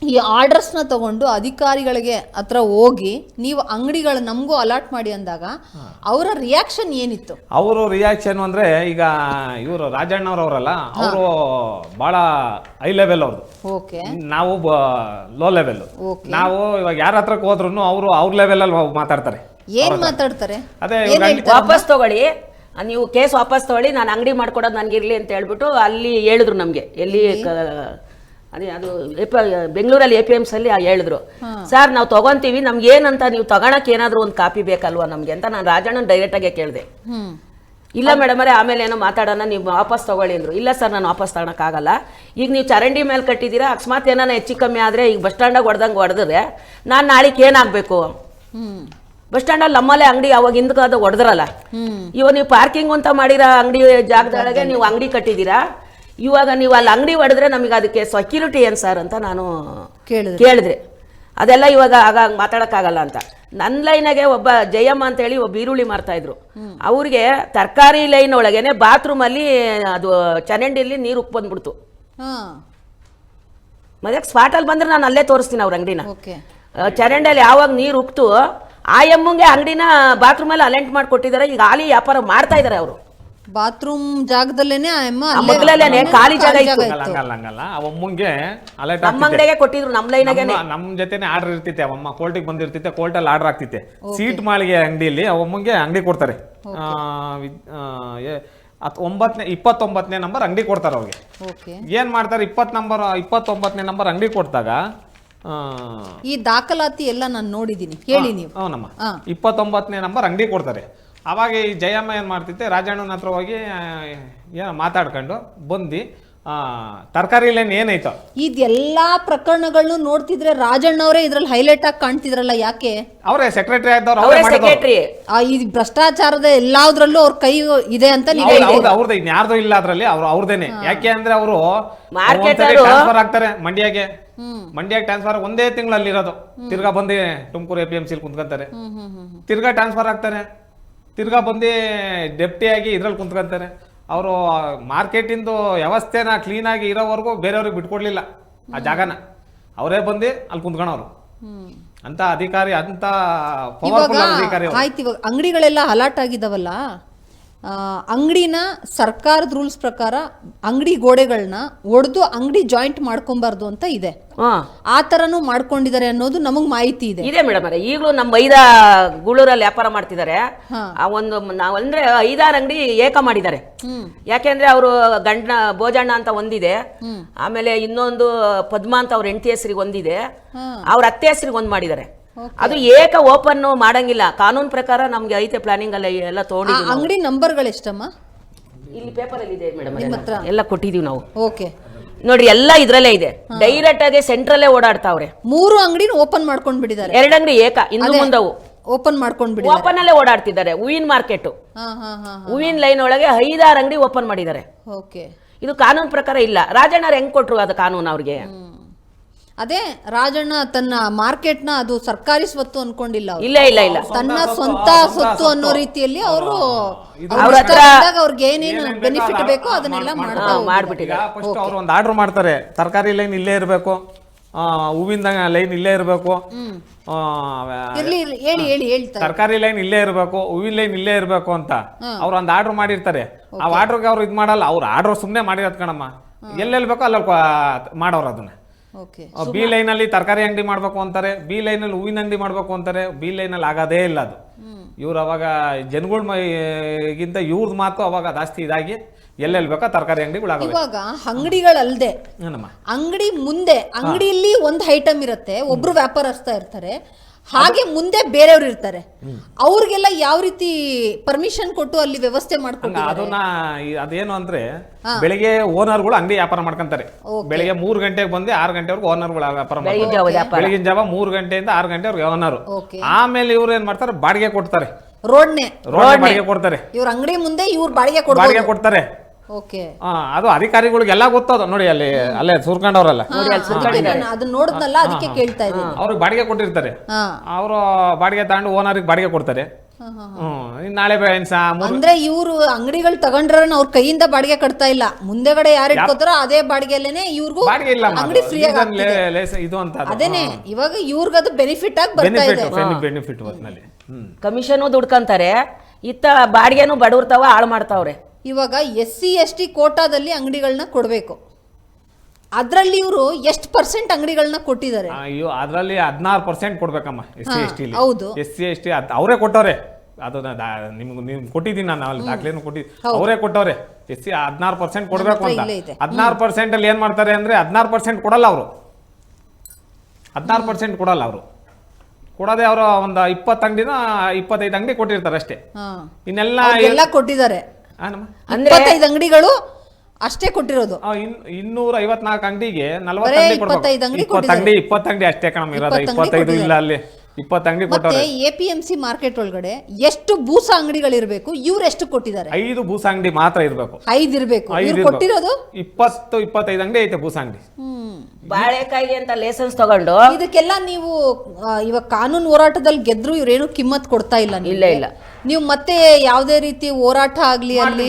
ಈ ಆರ್ಡರ್ಸ್ನ ತಗೊಂಡು ಅಧಿಕಾರಿಗಳಿಗೆ ಹತ್ರ ಹೋಗಿ ನೀವು ಅಂಗಡಿಗಳು ನಮಗೂ ಅಲಾಟ್ ಮಾಡಿ ಅಂದಾಗ ಅವರ ರಿಯಾಕ್ಷನ್ ಏನಿತ್ತು? ಅವರು ರಿಯಾಕ್ಷನ್ ಅಂದ್ರೆ ಈಗ ಇವರು ರಾಜಣ್ಣವ್ರವರಲ್ಲ, ಅವರು ಬಹಳ ಹೈ ಲೆವೆಲ್ ಅವ್ರದ್ದು, ಓಕೆ, ನಾವು ಲೋ ಲೆವೆಲ್. ನಾವು ಇವಾಗ ಯಾರ ಹತ್ರಕ್ಕೆ ಹೋದ್ರು ಅವರು ಅವ್ರ ಲೆವೆಲ್ ಅಲ್ಲಿ ಮಾತಾಡ್ತಾರೆ. ಏನ್ ಮಾತಾಡ್ತಾರೆ? ಅದೇ ವಾಪಸ್ ತಗೊಳ್ಳಿ, ನೀವು ಕೇಸ್ ವಾಪಸ್ ತಗೊಳ್ಳಿ, ನಾನು ಅಂಗಡಿ ಮಾಡ್ಕೊಡೋದು ನನಗಿರ್ಲಿ ಅಂತ ಹೇಳ್ಬಿಟ್ಟು ಅಲ್ಲಿ ಹೇಳಿದ್ರು ನಮಗೆ. ಎಲ್ಲಿ ಅದೇ ಅದು ಬೆಂಗಳೂರಲ್ಲಿ APMs ಅಲ್ಲಿ ಹೇಳಿದ್ರು, ಸರ್ ನಾವು ತಗೊಂತೀವಿ, ನಮ್ಗೆ ಏನಂತ ನೀವು ತಗೊಳಕ್ ಏನಾದ್ರು ಒಂದು ಕಾಪಿ ಬೇಕಲ್ವಾ ನಮ್ಗೆ ಅಂತ ನಾನು ರಾಜಣ್ಣನ ಡೈರೆಕ್ಟಾಗೆ ಕೇಳಿದೆ. ಇಲ್ಲ ಮೇಡಮ್ ಅವರೇ ಆಮೇಲೆ ಏನೋ ಮಾತಾಡೋಣ, ನೀವು ವಾಪಸ್ ತಗೊಳ್ಳಿ ಅಂದ್ರು. ಇಲ್ಲ ಸರ್ ನಾನು ವಾಪಸ್ ತಗೊಳಕ್ಕಾಗಲ್ಲ, ಈಗ ನೀವು ಚರಂಡಿ ಮೇಲೆ ಕಟ್ಟಿದ್ದೀರಾ, ಅಕಸ್ಮಾತ್ ಏನಾನ ಹೆಚ್ಚು ಕಮ್ಮಿ ಆದರೆ ಈಗ ಬಸ್ ಸ್ಟ್ಯಾಂಡಾಗ ಹೊಡೆದಂಗೆ ಹೊಡೆದ್ರೆ ನಾನು ನಾಳೆಗೆ ಏನಾಗಬೇಕು? ಬಸ್ ಸ್ಟ್ಯಾಂಡಲ್ಲಿ ನಮ್ಮಲ್ಲೇ ಅಂಗಡಿ ಅವಾಗ ಹಿಂದಕ್ಕೆ ಹೊಡೆದ್ರಲ್ಲ, ಇವಾಗ ನೀವು ಪಾರ್ಕಿಂಗ್ ಅಂತ ಮಾಡಿರೋ ಅಂಗಡಿ ಜಾಗದೊಳಗೆ ನೀವು ಅಂಗಡಿ ಕಟ್ಟಿದ್ದೀರಾ, ಇವಾಗ ನೀವು ಅಲ್ಲಿ ಅಂಗಡಿ ಹೊಡೆದ್ರೆ ನಮಗೆ ಅದಕ್ಕೆ ಸೆಕ್ಯೂರಿಟಿ ಏನು ಸರ್ ಅಂತ ನಾನು ಕೇಳಿದ್ರೆ, ಅದೆಲ್ಲ ಇವಾಗ ಆಗ ಮಾತಾಡೋಕ್ಕಾಗಲ್ಲ ಅಂತ. ನನ್ನ ಲೈನಾಗೆ ಒಬ್ಬ ಜಯಮ್ಮ ಅಂತೇಳಿ ಒಬ್ಬ ಈರುಳ್ಳಿ ಮಾರ್ತಾ ಇದ್ರು, ಅವ್ರಿಗೆ ತರಕಾರಿ ಲೈನ್ ಒಳಗೇನೆ ಬಾತ್ರೂಮಲ್ಲಿ ಅದು ಚರಂಡಿಯಲ್ಲಿ ನೀರು ಉಪ್ಪು ಬಂದ್ಬಿಡ್ತು. ಮತ್ತೆ ಸ್ಪಾಟಲ್ಲಿ ಬಂದ್ರೆ ನಾನು ಅಲ್ಲೇ ತೋರಿಸ್ತೀನಿ ಅವ್ರ ಅಂಗಡಿನ. ಚರಂಡಿಯಲ್ಲಿ ಯಾವಾಗ ನೀರು ಉಕ್ತು ಆ ಎಮ್ಮಂಗೆ ಅಂಗಡಿನ ಬಾತ್ರೂಮಲ್ಲಿ ಅಲೆಂಟ್ ಮಾಡಿ ಕೊಟ್ಟಿದ್ದಾರೆ. ಈಗ ಹಾಲಿ ವ್ಯಾಪಾರ ಮಾಡ್ತಾ ಇದ್ದಾರೆ ಅವರು. ಬಾತ್ರೂಮ್ ಜಾಗದಲ್ಲೇನೆ ಖಾಲಿ ಜಾಗ ಇತ್ತು. ಹಂಗಲ್ಲ, ಅವಮ್ಮಂಗೆ ನಮ್ಮ ಅಂಗಡಿಗೆ ಕೊಟ್ಟಿದ್ರು, ನಮ್ಮ ಲೈನಾಗೆ ನಮ್ ಜೊತೆನೆ ಆರ್ಡರ್ ಇರ್ತಿತ್ತೆ. ಅವಮ್ಮ ಕೋರ್ಟಿಗೆ ಬಂದಿರ್ತಿತ್ತೆ, ಕೋರ್ಟಲ್ಲಿ ಆರ್ಡರ್ ಆಗ್ತಿತ್ತೆ. ಸೀಟ್ ಮಾಳಿಗೆ ಅಂಗಡಿಯಲ್ಲಿ ಅವಮ್ಮಂಗೆ ಅಂಗಡಿ ಕೊಡ್ತಾರೆ. 29ನೇ ನಂಬರ್ ಅಂಗಡಿ ಕೊಡ್ತಾರೆ ಅವ್ರಿಗೆ. ಏನ್ ಮಾಡ್ತಾರೆ, 29ನೇ ನಂಬರ್ ಅಂಗಡಿ ಕೊಡ್ತಾಗ ಈ ದಾಖಲಾತಿ ಎಲ್ಲ ನಾನು ನೋಡಿದೀನಿ, ಹೇಳಿ ನೀವು. ನಮ್ಮ 29ನೇ ನಂಬರ್ ಅಂಗಡಿ ಕೊಡ್ತಾರೆ. ಅವಾಗ ಈ ಜಯಮ್ಮ ಏನ್ ಮಾಡ್ತಿತ್ತೆ, ರಾಜಣ್ಣನ ಹತ್ರ ಹೋಗಿ ಏನೋ ಮಾತಾಡ್ಕೊಂಡು ಬಂದು ತರಕಾರಿ ಲೈನ್ ಏನಾಯ್ತು ಇದೆಲ್ಲಾ ಪ್ರಕರಣಗಳನ್ನು ನೋಡ್ತಿದ್ರೆ ರಾಜಣ್ಣವರೇ ಇದ್ರಲ್ಲಿ ಹೈಲೈಟ್ ಆಗಿ ಕಾಣ್ತಿದ್ರಲ್ಲ, ಯಾಕೆ? ಅವರೇ ಸೆಕ್ರೆಟರಿ ಆದವ್ರು. ಈ ಭ್ರಷ್ಟಾಚಾರದ ಎಲ್ಲಾದ್ರಲ್ಲೂ ಅವ್ರ ಕೈ ಇದೆ ಅಂತ ಅವ್ರದ್ದು ಇನ್ಯಾರ್ದು ಇಲ್ಲ ಅದ್ರಲ್ಲಿ, ಅವ್ರದೇನೆ. ಯಾಕೆ ಅಂದ್ರೆ ಅವರು ಟ್ರಾನ್ಸ್ಫರ್ ಆಗ್ತಾರೆ ಮಂಡ್ಯಗೆ ಟ್ರಾನ್ಸ್ಫರ್ ಒಂದೇ ತಿಂಗಳಲ್ಲಿ ಇರೋದು. ತಿರ್ಗಾ ಬಂದು ತುಮಕೂರು APMC ಕುಂತ್ಕೊಂತಾರೆ, ತಿರ್ಗಾ ಟ್ರಾನ್ಸ್ಫರ್ ಆಗ್ತಾರೆ, ತಿರ್ಗಾ ಬಂದು ಡೆಪ್ಟಿ ಆಗಿ ಇದ್ರಲ್ಲಿ ಕುಂತ್ಕೊಂತಾರೆ. ಅವರು ಮಾರ್ಕೆಟಿಂದು ವ್ಯವಸ್ಥೆನ ಕ್ಲೀನ್ ಆಗಿ ಇರೋವರೆಗೂ ಬೇರೆಯವ್ರಿಗೆ ಬಿಟ್ಕೊಡ್ಲಿಲ್ಲ ಆ ಜಾಗನ. ಅವರೇ ಬಂದು ಅಲ್ಲಿ ಕುಂತ್ಕೊಳೋರು ಅಂತ ಅಧಿಕಾರಿ, ಅಂತ ಪವರ್ಫುಲ್ ಅಧಿಕಾರಿ. ಆಯ್ತು, ಇವಾಗ ಅಂಗಡಿಗಳೆಲ್ಲ ಅಲಾಟ್ ಆಗಿದಾವಲ್ಲ, ಅಂಗಡಿನ ಸರ್ಕಾರದ ರೂಲ್ಸ್ ಪ್ರಕಾರ ಅಂಗಡಿ ಗೋಡೆಗಳನ್ನ ಒಡೆದು ಅಂಗಡಿ ಜಾಯಿಂಟ್ ಮಾಡ್ಕೊಬಾರ್ದು ಅಂತ ಇದೆ. ಆ ತರನು ಮಾಡ್ಕೊಂಡಿದ್ದಾರೆ ಅನ್ನೋದು ನಮಗ್ ಮಾಹಿತಿ ಇದೆ ಮೇಡಮ್. ಈಗಲೂ ನಮ್ಮ ಬೈದ ಗೂಳೂರಲ್ಲಿ ವ್ಯಾಪಾರ ಮಾಡ್ತಿದ್ದಾರೆ. ಒಂದು ನಾವಂದ್ರೆ 5-6 ಅಂಗಡಿ ಏಕ ಮಾಡಿದ್ದಾರೆ. ಯಾಕೆಂದ್ರೆ ಅವರು ಗಂಡ ಭೋಜಣ್ಣ ಅಂತ ಒಂದಿದೆ, ಆಮೇಲೆ ಇನ್ನೊಂದು ಪದ್ಮ ಅಂತ ಅವ್ರ ಹೆಂಡತಿ ಹೆಸರಿಗೆ ಒಂದಿದೆ, ಅವ್ರ ಅತ್ತೆ ಹೆಸರಿಗೆ ಒಂದ್ ಮಾಡಿದ್ದಾರೆ. ಅದು ಏಕ ಓಪನ್ ಮಾಡಂಗಿಲ್ಲ, ಕಾನೂನು ಪ್ರಕಾರ ನಮ್ಗೆ ಐತೆ ಪ್ಲಾನಿಂಗ್ ಅಲ್ಲಿ ಎಲ್ಲ ತಗೊಂಡಿದ್ದೀವಿ. ಅಂಗಡಿ ನಂಬರ್ಗಳು ಎಷ್ಟಮ್ಮ? ಇಲ್ಲಿ ಪೇಪರ್ ಅಲ್ಲಿ ಇದೆ ಮೇಡಮ್, ಎಲ್ಲ ಕೊಟ್ಟಿದೀವಿ ನಾವು. ಓಕೆ, ನೋಡ್ರಿ ಎಲ್ಲ ಇದ್ರಲ್ಲೇ ಇದೆ. ಡೈರೆಕ್ಟ್ ಆಗಿ ಸೆಂಟ್ರಲ್ಲೇ ಓಡಾಡ್ತಾವ್ರೆ. 3 ಅಂಗಡಿನ ಓಪನ್ ಮಾಡ್ಕೊಂಡ್ ಬಿಟ್ಟಿದ್ದಾರೆ, 2 ಅಂಗಡಿ ಏಕ ಇನ್ನು ಮುಂದವು ಓಪನ್ ಮಾಡ್ಕೊಂಡ್ ಬಿಡಿ, ಓಪನ್ ಅಲ್ಲೇ ಓಡಾಡ್ತಿದ್ದಾರೆ. ಹೂವಿನ ಮಾರ್ಕೆಟ್, ಹೂವಿನ ಲೈನ್ ಒಳಗೆ 5-6 ಅಂಗಡಿ ಓಪನ್ ಮಾಡಿದ್ದಾರೆ. ಓಕೆ, ಇದು ಕಾನೂನು ಪ್ರಕಾರ ಇಲ್ಲ. ರಾಜಣ್ಣವ್ರು ಹೆಂಗ್ ಕೊಟ್ರು ಅದು ಕಾನೂನು ಅವ್ರಿಗೆ? ಅದೇ ರಾಜಣ್ಣ ತನ್ನ ಮಾರ್ಕೆಟ್ನ ಅದು ಸರ್ಕಾರಿ ಸ್ವತ್ತು ಅನ್ಕೊಂಡಿಲ್ಲ, ಇಲ್ಲ ತನ್ನ ಸ್ವಂತ ಸ್ವತ್ತು ಅನ್ನೋ ರೀತಿಯಲ್ಲಿ ಅವರು ಅವ್ರಿಗೆ ಏನೇನು ಬೆನಿಫಿಟ್ ಬೇಕೋ ಅದನ್ನೆಲ್ಲ ಮಾಡ್ಬಿಟ್ಟಿದ್ದಾರೆ. ಫಸ್ಟ್ ಅವ್ರು ಒಂದು ಆರ್ಡರ್ ಮಾಡ್ತಾರೆ, ತರಕಾರಿ ಲೈನ್ ಇಲ್ಲೇ ಇರಬೇಕು, ಹೂವಿನ ಲೈನ್ ಇಲ್ಲೇ ಇರಬೇಕು, ತರಕಾರಿ ಲೈನ್ ಇಲ್ಲೇ ಇರಬೇಕು, ಹೂವಿನ ಲೈನ್ ಇಲ್ಲೇ ಇರಬೇಕು ಅಂತ ಅವ್ರು ಒಂದು ಆರ್ಡರ್ ಮಾಡಿರ್ತಾರೆ. ಆ ಆರ್ಡರ್ಗೆ ಅವ್ರು ಇದು ಮಾಡಲ್ಲ, ಅವ್ರು ಆರ್ಡರ್ ಸುಮ್ಮನೆ ಮಾಡಿರೋದ್ ಕಣಮ್ಮ. ಎಲ್ಲೆಲ್ಲಿ ಬೇಕೋ ಅಲ್ಲಿ ಮಾಡೋರು ಅದನ್ನ. ಬಿ ಲೈನ್ ಅಲ್ಲಿ ತರಕಾರಿ ಅಂಗಡಿ ಮಾಡ್ಬೇಕು ಅಂತಾರೆ, ಬಿ ಲೈನ್ ಅಲ್ಲಿ ಹೂವಿನ ಅಂಗಡಿ ಮಾಡ್ಬೇಕು ಅಂತಾರೆ. ಬಿ ಲೈನ್ ಅಲ್ಲಿ ಆಗೋದೇ ಇಲ್ಲ ಅದು. ಇವ್ರು ಅವಾಗ ಜನಗಳಿಗಿಂತ ಇವ್ರದ್ದು ಮಾತು ಅವಾಗ ಜಾಸ್ತಿ ಇದಾಗಿ ಎಲ್ಲೆಲ್ಲಿ ಬೇಕೋ ತರಕಾರಿ ಅಂಗಡಿಗಳು. ಇವಾಗ ಅಂಗಡಿಗಳಲ್ಲದೆ ಅಂಗಡಿ ಮುಂದೆ ಅಂಗಡಿಯಲ್ಲಿ ಒಂದು ಐಟಮ್ ಇರುತ್ತೆ, ಒಬ್ರು ವ್ಯಾಪಾರಸ್ಥ ಇರ್ತಾರೆ, ಹಾಗೆ ಮುಂದೆ ಬೇರೆಯವ್ರು ಇರ್ತಾರೆ. ಅವ್ರಿಗೆಲ್ಲ ಯಾವ ರೀತಿ ಪರ್ಮಿಷನ್ ಕೊಟ್ಟು ಅಲ್ಲಿ ವ್ಯವಸ್ಥೆ ಮಾಡ್ಕೊಂಡು ಅದನ್ನ ಅದೇನು ಅಂದ್ರೆ ಬೆಳಿಗ್ಗೆ ಓನರ್ಗಳು ಅಂಗಡಿ ವ್ಯಾಪಾರ ಮಾಡ್ಕೊಂತಾರೆ. ಬೆಳಿಗ್ಗೆ 3 ಗಂಟೆಗೆ ಬಂದು 6 ಗಂಟೆವರೆಗೂ ಓನರ್ಗಳು ವ್ಯಾಪಾರ ಮಾಡ್ತಾರೆ. ಬೆಳಗಿನ ಜಾವ 3 ಗಂಟೆಯಿಂದ 6 ಗಂಟೆವರೆಗೆ ಓನರ್. ಆಮೇಲೆ ಇವ್ರು ಏನ್ ಮಾಡ್ತಾರೆ, ಬಾಡಿಗೆ ಕೊಡ್ತಾರೆ, ರೋಡ್ ಬಾಡಿಗೆ ಕೊಡ್ತಾರೆ. ಇವ್ರ ಅಂಗಡಿ ಮುಂದೆ ಇವ್ರು ಬಾಡಿಗೆ ಕೊಡ್ತಾರೆ. ಅದು ಅಧಿಕಾರಿಗಳಿಗೆಲ್ಲ ಗೊತ್ತದ ನೋಡಿ, ಅಲ್ಲೇ ಸುರ್ಕೊಂಡವ್ರಲ್ಲ, ಅದನ್ನ ನೋಡಿದ್ನಲ್ಲ, ಅದಕ್ಕೆ ಕೇಳ್ತಾ ಇದ್ದೀನಿ. ಅವ್ರಿಗೆ ಬಾಡಿಗೆ ಕೊಟ್ಟಿರ್ತಾರೆ, ಅವರು ಬಾಡಿಗೆ ತಗೊಂಡು ಓನರ್ಗೆ ಬಾಡಿಗೆ ಕೊಡ್ತಾರೆ. ನಾಳೆ ಅಂದ್ರೆ ಇವ್ರು ಅಂಗಡಿಗಳು ತಗೊಂಡ್ರ ಅವ್ರ ಕೈಯಿಂದ ಬಾಡಿಗೆ ಕಟ್ತಾ ಇಲ್ಲ, ಮುಂದೆಗಡೆ ಯಾರು ಇಟ್ಕೋತಾರೋ ಅದೇ ಬಾಡಿಗೆಲ್ಲೇನೆ ಇವ್ರಿಗೂ ಅಂಗಡಿ ಫ್ರೀ ಆಗಿ ಇದು ಅಂತ. ಅದೇನೆ ಇವಾಗ ಇವ್ರಿಗದು ಬೆನಿಫಿಟ್ ಆಗಿ ಬರ್ತಾ ಇದೆ. ಬೆನಿಫಿಟ್ ಕಮಿಷನ್ ದುಡ್ಕಂತಾರೆ, ಇತ್ತ ಬಾಡಿಗೆನು ಬಡವ್ರತಾವ ಹಾಳು ಮಾಡ್ತಾವ್ರೆ. ಇವಾಗ SC/ST ಕೋಟಾದಲ್ಲಿ ಅಂಗಡಿಗಳನ್ನ ಕೊಡ್ಬೇಕು, ಅದ್ರಲ್ಲಿ ಇವರು ಎಷ್ಟು % ಅಂಗಡಿಗಳನ್ನ ಕೊಟ್ಟಿದ್ದಾರೆ? ಅಯ್ಯೋ ಅದ್ರಲ್ಲಿ 16% ಕೊಡ್ಬೇಕಮ್ಮ SC/ST. ಹೌದು, SC/ST ಅವರೇ ಕೊಟ್ಟವ್ರೆ. ಅದನ್ನ ನಿಮ್ಗೆ ಕೊಟ್ಟಿದ್ದೀನಿ ನಾನು, ಅಲ್ಲಿ ದಾಖಲೆಯನ್ನು ಅವರೇ ಕೊಟ್ಟವ್ರೆ. SC 16% ಕೊಡ್ಬೇಕು ಅಂತ. 16% ಅಲ್ಲಿ ಏನ್ ಮಾಡ್ತಾರೆ ಅಂದ್ರೆ 16% ಕೊಡಲ್ಲ ಅವರು. 16% ಕೊಡಲ್ಲ ಅವರು. ಕೊಡೋದೇ ಅವರು ಒಂದು 20 ಅಂಗಡಿನ 25 ಅಂಗಡಿ ಕೊಟ್ಟಿರ್ತಾರೆ ಅಷ್ಟೇ. ಇನ್ನೆಲ್ಲ ಕೊಟ್ಟಿದ್ದಾರೆ 25 ಅಂಗಡಿಗಳು ಅಷ್ಟೇ ಕೊಟ್ಟಿರೋದು. 254 ಅಂಗಡಿಗೆ 40 ಅಂಗಡಿ ಕೊಡ್ಬೇಕು. 20 ಅಂಗಡಿ ಅಷ್ಟೇ ಕಣಮ್ ಇರೋದು, 25 ಇಲ್ಲ ಅಲ್ಲಿ 20 ಅಂಗಡಿ ಕೊಟ್ಟವ್ರೆ. APMC ಮಾರ್ಕೆಟ್ ಒಳಗಡೆ ಎಷ್ಟು ಬೂಸ ಅಂಗಡಿಗಳಿರ್ಬೇಕು, ಇವ್ರು ಎಷ್ಟು ಕೊಟ್ಟಿದ್ದಾರೆ? 5 ಬೂಸ ಅಂಗಡಿ ಮಾತ್ರ ಇರ್ಬೇಕು. 5 ಇರ್ಬೇಕು, ಕೊಟ್ಟಿರೋದು 20-25 ಅಂಗಡಿ ಐತೆ ಬೂಸ ಅಂಗಡಿ. ಬಾಳೆಕಾಯಿಗೆ ಅಂತ ಲೈಸೆನ್ಸ್ ತಗೊಂಡು ಇದಕ್ಕೆಲ್ಲ ನೀವು ಇವಾಗ ಕಾನೂನು ಹೋರಾಟದಲ್ಲಿ ಗೆದ್ರು ಇವ್ರೇನು ಕಿಮ್ಮತ್ ಕೊಡ್ತಾ ಇಲ್ಲ. ಇಲ್ಲ ನೀವು ಮತ್ತೆ ಯಾವುದೇ ರೀತಿ ಹೋರಾಟ ಆಗ್ಲಿ ಅಲ್ಲಿ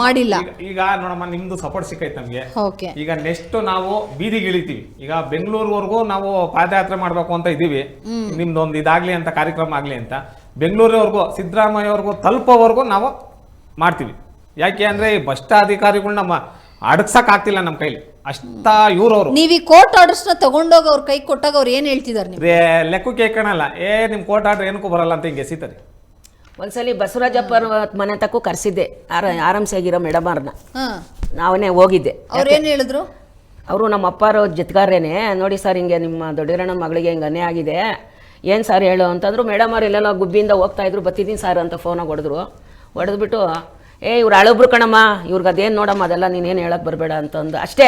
ಮಾಡಿಲ್ಲ. ಈಗ ನೋಡಮ್ಮ, ನಿಮ್ದು ಸಪೋರ್ಟ್ ಸಿಕ್ಕೈತೆ ನಮ್ಗೆ. ಈಗ ನೆಕ್ಸ್ಟ್ ನಾವು ಬೀದಿಗೆ ಇಳಿತೀವಿ. ಈಗ ಬೆಂಗಳೂರ್ವರೆಗೂ ನಾವು ಪಾದಯಾತ್ರೆ ಮಾಡ್ಬೇಕು ಅಂತ ಇದೀವಿ. ನಿಮ್ದೊಂದು ಇದಾಗ್ಲಿ ಅಂತ, ಕಾರ್ಯಕ್ರಮ ಆಗ್ಲಿ ಅಂತ ಬೆಂಗಳೂರಿವರೆಗೂ ಸಿದ್ದರಾಮಯ್ಯ ಅವ್ರಿಗೂ ತಲುಪೋವರೆಗೂ ನಾವು ಮಾಡ್ತೀವಿ. ಯಾಕೆ ಅಂದ್ರೆ ಈ ಭ್ರಷ್ಟ ಅಧಿಕಾರಿಗಳು ನಮ್ಮ ಅಡಗ್ಸಕ್ ಆಗ್ತಿಲ್ಲ ನಮ್ಮ ಕೈಲಿ. ಅಷ್ಟ ಇವ್ರವ್ರು ನೀವ್ ಈ ಕೋರ್ಟ್ ಆರ್ಡರ್ಸ್ ನ ತಗೊಂಡೋಗ ಅವ್ರ ಕೈ ಕೊಟ್ಟಾಗ ಅವ್ರು ಏನ್ ಹೇಳ್ತಿದಾರೆ? ಲೆಕ್ಕಕ್ಕೆ ಕಾಣಲ್ಲ. ನಿಮ್ ಕೋರ್ಟ್ ಆರ್ಡರ್ ಏನಕ್ಕೂ ಬರಲ್ಲ ಅಂತ ಹಿಂಗೆ ಎಸಿತಾರೆ. ಒಂದ್ಸಲಿ ಬಸವರಾಜಪ್ಪ ಮನೆ ತಕ್ಕೂ ಕರ್ಸಿದ್ದೆ, ಆರಾಮ್ಸೆ ಆಗಿರೋ ಮೇಡಮ್ ಅವ್ರನ್ನ. ನಾವೇ ಹೋಗಿದ್ದೆ. ಅವ್ರು ಏನ್ ಹೇಳಿದ್ರು? ಅವರು ನಮ್ಮ ಅಪ್ಪಾರು ಜೊತೆಗಾರೇನೆ, ನೋಡಿ ಸರ್ ಹಿಂಗೆ ನಿಮ್ಮ ದೊಡ್ಡರಣ್ಣ ಮಗಳಿಗೆ ಹಿಂಗೆ ಅನ್ಯಾಯ ಆಗಿದೆ, ಏನು ಸರ್ ಹೇಳು ಅಂತಂದ್ರು. ಮೇಡಮ್ ಅವ್ರು ಎಲ್ಲೆಲ್ಲ ಗುಬ್ಬಿಯಿಂದ ಹೋಗ್ತಾ ಇದ್ರು, ಬತ್ತಿದ್ದೀನಿ ಸರ್ ಅಂತ ಫೋನಾಗ ಹೊಡೆದ್ಬಿಟ್ಟು ಇವ್ರು ಅಳಬ್ರು ಕಣಮ್ಮ, ಇವ್ರಿಗೆ ಅದೇನು ನೋಡಮ್ಮ ಅದೆಲ್ಲ ನೀನೇನು ಹೇಳಕ್ಕೆ ಬರಬೇಡ ಅಂತಂದು ಅಷ್ಟೇ.